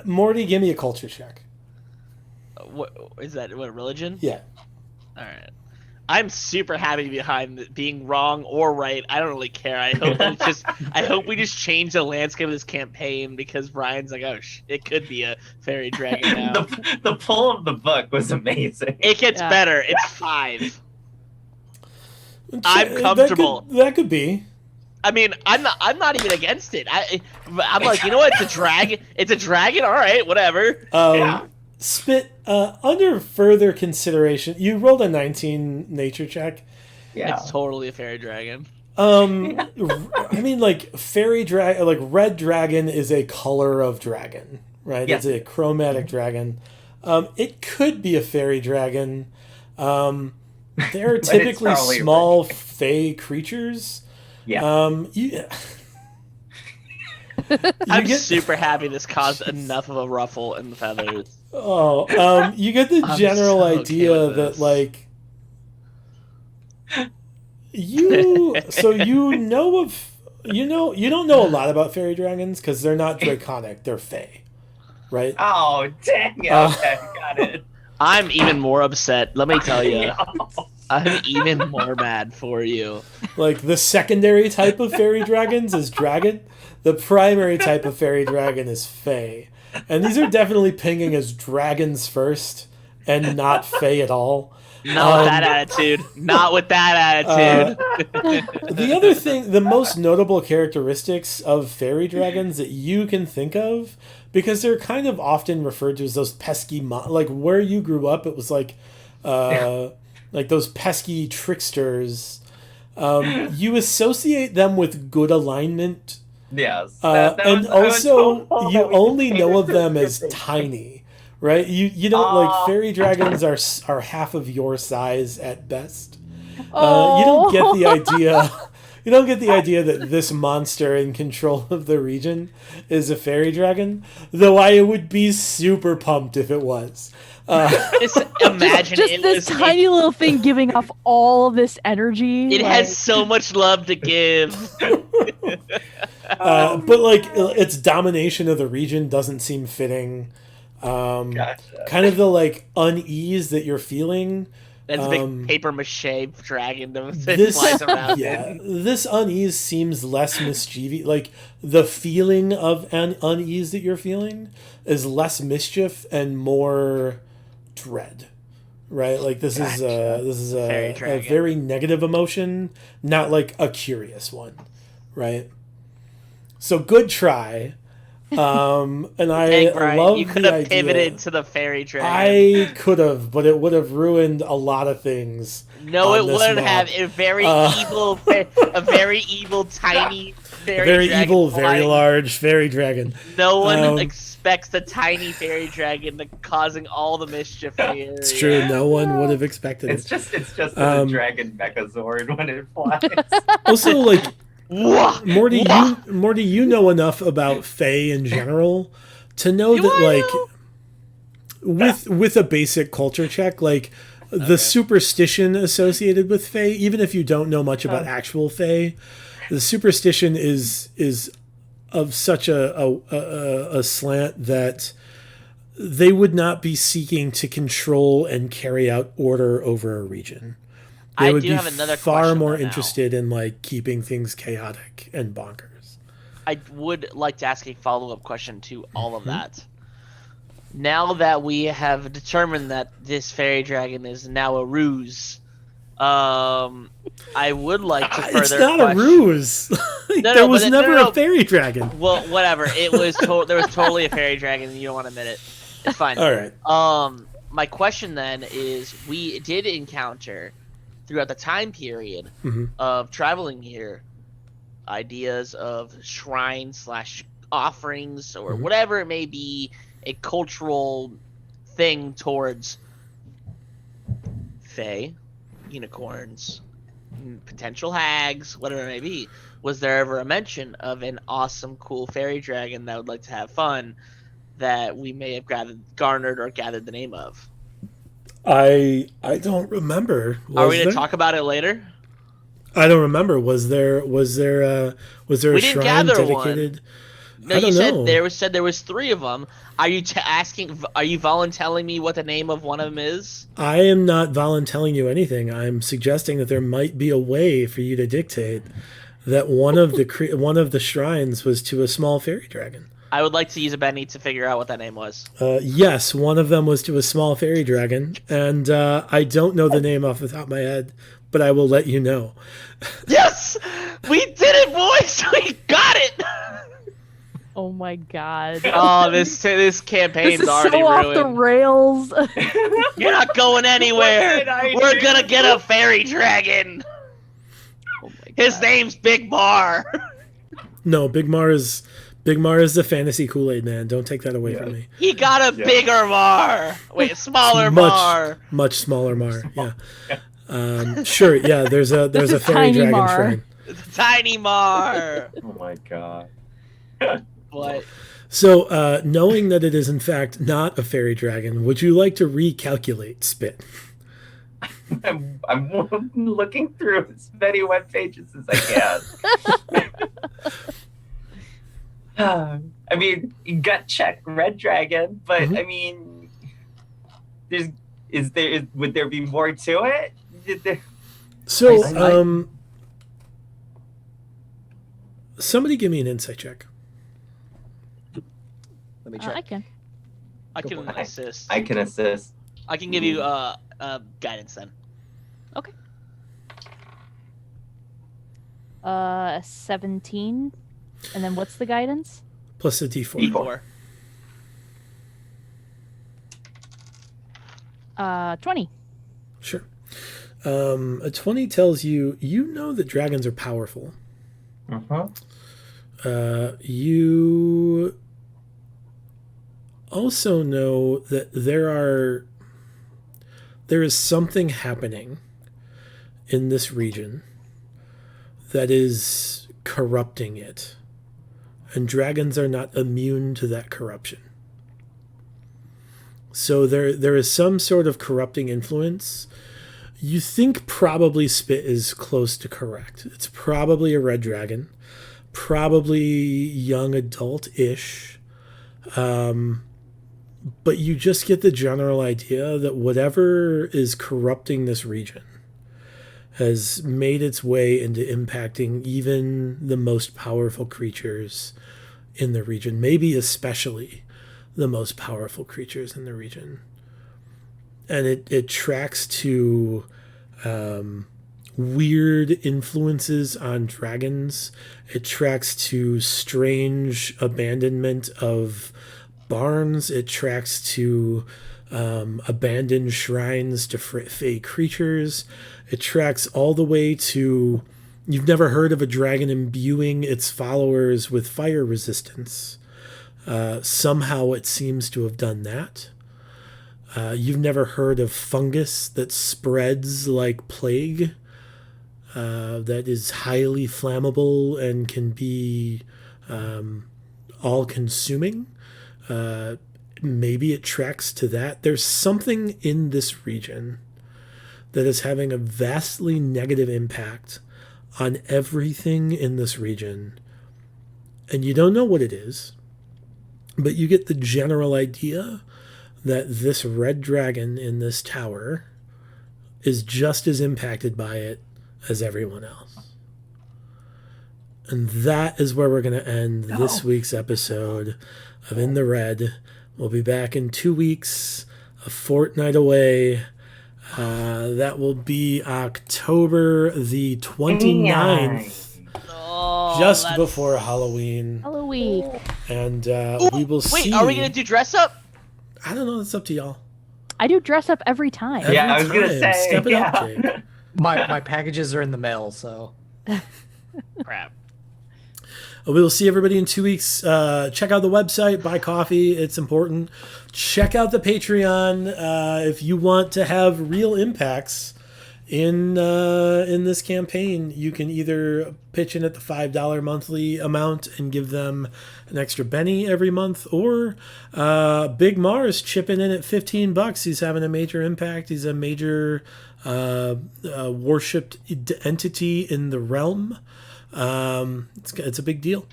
Morty, give me a culture check. What is that? What, religion? Yeah. All right. I'm super happy behind being wrong or right. I don't really care. I hope we just change the landscape of this campaign, because Brian's like, oh, it could be a fairy dragon now. the pull of the book was amazing. It gets better. It's 5. I'm comfortable. That could be. I mean, I'm not even against it. I'm like, you know what? It's a dragon. It's a dragon. All right, whatever. Yeah. Spit, under further consideration, you rolled a 19 nature check. Yeah. It's totally a fairy dragon. I mean, like, fairy dragon, like, red dragon is a color of dragon, right? Yes. It's a chromatic dragon. It could be a fairy dragon. They're typically small fae creatures. Yeah. I'm super happy this caused enough of a ruffle in the feathers. You get the general idea that, like, you don't know a lot about fairy dragons because they're not draconic, they're fae, right? Oh, dang it. Okay, got it. I'm even more upset, let me tell you. I'm even more mad for you. Like, the secondary type of fairy dragons is dragon. The primary type of fairy dragon is fae. And these are definitely pinging as dragons first and not fae at all. Not with that attitude. Not with that attitude. The other thing, the most notable characteristics of fairy dragons that you can think of, because they're kind of often referred to as those pesky, like where you grew up, it was like those pesky tricksters. You associate them with good alignment. Yes. And also, you only know of them as tiny, right? You don't, like, fairy dragons are half of your size at best. You don't get the idea. You don't get the idea that this monster in control of the region is a fairy dragon, though I would be super pumped if it was. Just imagine just this tiny little thing giving off all this energy. It has so much love to give. But, like, its domination of the region doesn't seem fitting. Gotcha. Kind of the, like, unease that you're feeling. That's a big paper mache dragon that flies around. Yeah, this unease seems less mischievous. Like, the feeling of an unease that you're feeling is less mischief and more dread. Right? Like, this is a very negative emotion, not like a curious one. Right? So, good try. And I love you could have pivoted to the fairy dragon. I could have, but it would have ruined a lot of things. No, it wouldn't have. A very evil, tiny very dragon evil, very flying. large fairy dragon. No one expects the tiny fairy dragon causing all the mischief in the area. It's true. No one would have expected It's it. just a dragon Megazord when it flies. Also, like, Wah! Morty, you know enough about Fae in general to know Do that, I like, with a basic culture check, like, the superstition associated with Fae, even if you don't know much about actual Fae, the superstition is of such a slant that they would not be seeking to control and carry out order over a region. They would be have another far question, more though, now. interested in, like, keeping things chaotic and bonkers. I would like to ask a follow-up question to all of that. Now that we have determined that this fairy dragon is now a ruse, I would like to further. It's not a ruse. There was never a fairy dragon. Well, whatever. It was. There was totally a fairy dragon, and you don't want to admit it. It's fine. All right. My question then is: we did encounter throughout the time period of traveling here ideas of shrines / offerings or whatever it may be, a cultural thing towards fae, unicorns, potential hags, whatever it may be. Was there ever a mention of an awesome, cool fairy dragon that would like to have fun that we may have gathered the name of? I don't remember. Are we going to talk about it later? I don't remember. Was there a shrine dedicated? No, you said there was 3 of them. Are you Are you volunteering me what the name of one of them is? I am not volunteering you anything. I'm suggesting that there might be a way for you to dictate that one of the shrines was to a small fairy dragon. I would like to use a Benny to figure out what that name was. Yes, one of them was to a small fairy dragon, and I don't know the name off the top of my head, but I will let you know. Yes! We did it, boys! We got it! Oh my god. Oh, this campaign's This is already so ruined. off the rails. You're not going anywhere. We're gonna get a fairy dragon. Oh my god. His name's Big Mar. No, Big Mar is the fantasy Kool-Aid man. Don't take that away from me. He got a bigger Mar. Wait, smaller Mar. Much smaller Mar. Yeah. Sure. Yeah. There's a fairy tiny dragon Mar. shrine. It's a tiny Mar. Oh my god. What? So, knowing that it is in fact not a fairy dragon, would you like to recalculate Spit? I'm looking through as many web pages as I can. I mean, gut check red dragon, but I mean, would there be more to it? So, somebody give me an insight check. Let me check. I can. I can assist. I can assist. I can give you guidance then. Okay. 17. And then what's the guidance? Plus a D4. D4. 20. Sure. A 20 tells you know that dragons are powerful. You also know that there is something happening in this region that is corrupting it, and dragons are not immune to that corruption. So there is some sort of corrupting influence. You think probably Spit is close to correct. It's probably a red dragon, probably young adult-ish. But you just get the general idea that whatever is corrupting this region has made its way into impacting even the most powerful creatures in the region, maybe especially the most powerful creatures in the region. And it tracks to weird influences on dragons. It tracks to strange abandonment of barns. It tracks to abandoned shrines to fey creatures. It tracks all the way to You've never heard of a dragon imbuing its followers with fire resistance. Somehow it seems to have done that. You've never heard of fungus that spreads like plague, that is highly flammable and can be all-consuming. Maybe it tracks to that. There's something in this region that is having a vastly negative impact on everything in this region. And you don't know what it is, but you get the general idea that this red dragon in this tower is just as impacted by it as everyone else. And that is where we're going to end this week's episode of In the Red. We'll be back in 2 weeks, a fortnight away. That will be October the 29th, just before Halloween. And we will see. Wait, are we going to do dress up? I don't know. It's up to y'all. I do dress up every time. I was going to say. Step it up, Jake. My packages are in the mail, so. Crap. We will see everybody in 2 weeks. Check out the website, buy coffee. It's important. Check out the Patreon if you want to have real impacts in this campaign. You can either pitch in at the $5 monthly amount and give them an extra penny every month, or Big Mars chipping in at $15. He's having a major impact. He's a major worshipped entity in the realm. It's a big deal.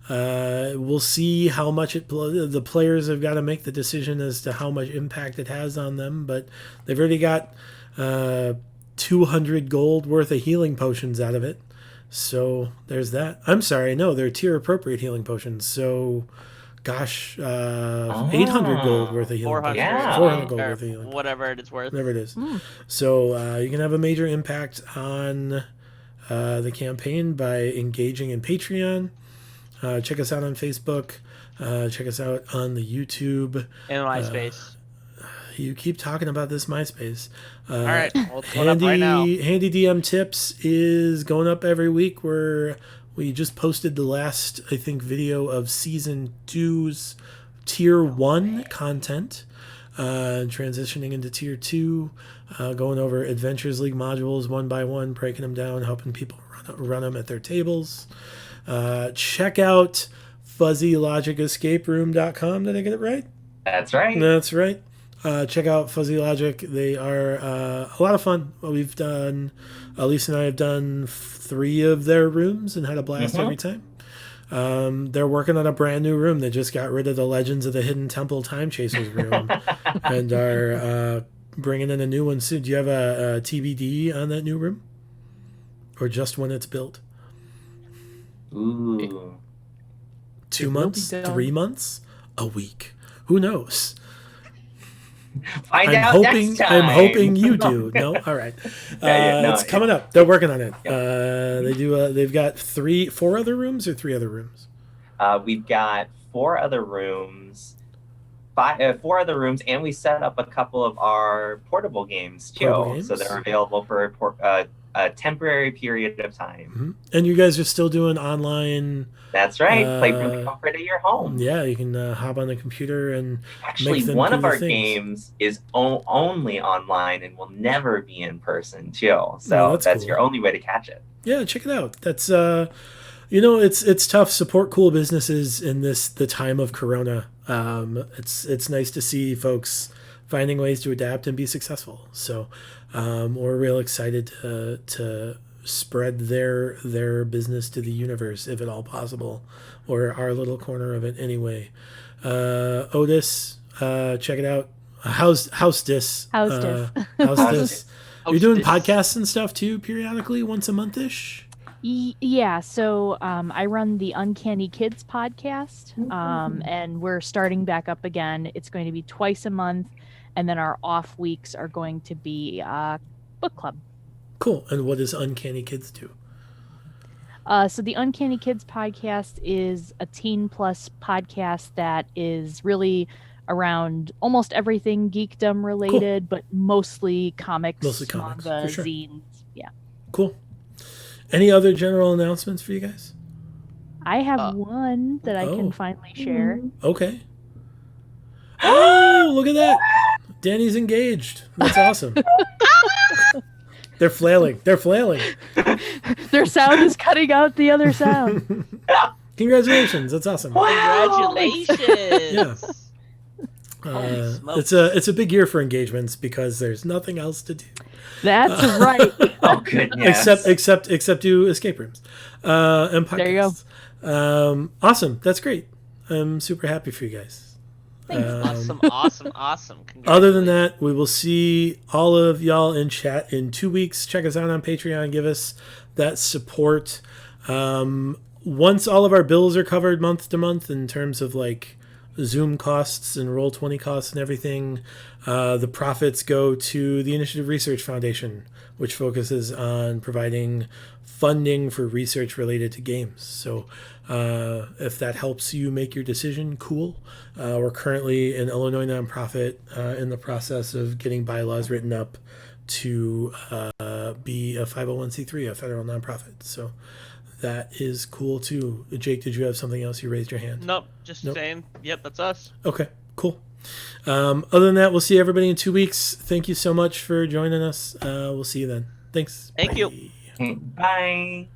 We'll see how much the players have got to make the decision as to how much impact it has on them, but they've already got 200 gold worth of healing potions out of it. So there's that. I'm sorry, no, they're tier appropriate healing potions. So gosh, 800 gold worth of healing 400, potions. 400 gold worth of healing. Whatever it's worth. Whatever it is. So you can have a major impact on the campaign by engaging in Patreon. Check us out on Facebook. Check us out on the YouTube. And MySpace. You keep talking about this MySpace. All right, well, it's going up right now. Handy DM Tips is going up every week. We just posted the last, I think, video of Season 2's Tier 1 content. Transitioning into Tier 2. Going over Adventures League modules one by one, breaking them down, helping people run them at their tables. Check out fuzzylogigescaperoom.com. Did I get it right? That's right. That's right. Check out Fuzzy Logic. They are a lot of fun. We've done, Elise and I have done 3 of their rooms and had a blast every time. They're working on a brand new room. They just got rid of the Legends of the Hidden Temple Time Chasers room and are bringing in a new one soon. Do you have a TBD on that new room? Or just when it's built? Ooh. 2 months? 3 months? A week? Who knows? Find out next time. I'm hoping you do. No, all right. It's coming up. They're working on it. They do. They've got 4 other rooms or 3 other rooms. We've got 4 other rooms. 4 other rooms, and we set up a couple of our portable games too. So they're available for a temporary period of time. Mm-hmm. And you guys are still doing online. That's right. Play from the comfort of your home. Yeah, you can hop on the computer and actually make them one of our things. Games is only online and will never be in person too. So that's cool. Your only way to catch it. Yeah, check it out. That's it's tough. Support cool businesses in the time of Corona. It's nice to see folks finding ways to adapt and be successful. So we're real excited to spread their business to the universe, if at all possible, or our little corner of it anyway. Otis, check it out. How's this? You're doing podcasts and stuff too, periodically, once a month-ish? Yeah, so I run the Uncanny Kids podcast, and we're starting back up again. It's going to be twice a month, and then our off weeks are going to be book club. Cool. And what does Uncanny Kids do? So the Uncanny Kids podcast is a teen plus podcast that is really around almost everything geekdom related, but mostly comics, manga, for sure. zines. Yeah. Cool. Any other general announcements for you guys? I have one that I Oh. can finally share. Okay. Oh, look at that. Danny's engaged. That's awesome. They're flailing. They're flailing. Their sound is cutting out the other sound. Congratulations. That's awesome. Congratulations. Yeah. It's a big year for engagements because there's nothing else to do. That's right. Oh goodness. Except do escape rooms and podcasts. There you go. Awesome. That's great. I'm super happy for you guys. Awesome. Other than that, we will see all of y'all in chat in 2 weeks. Check us out on Patreon. Give us that support. Once all of our bills are covered month to month in terms of like Zoom costs and Roll20 costs and everything, the profits go to the Initiative Research Foundation, which focuses on providing funding for research related to games. So if that helps you make your decision, cool. We're currently an Illinois nonprofit in the process of getting bylaws written up to be a 501c3, a federal nonprofit. So that is cool too. Jake, did you have something else? You raised your hand. Nope, saying, yep, that's us. Okay, cool. Other than that, we'll see everybody in 2 weeks. Thank you so much for joining us. We'll see you then. Thanks. Thank you. Bye.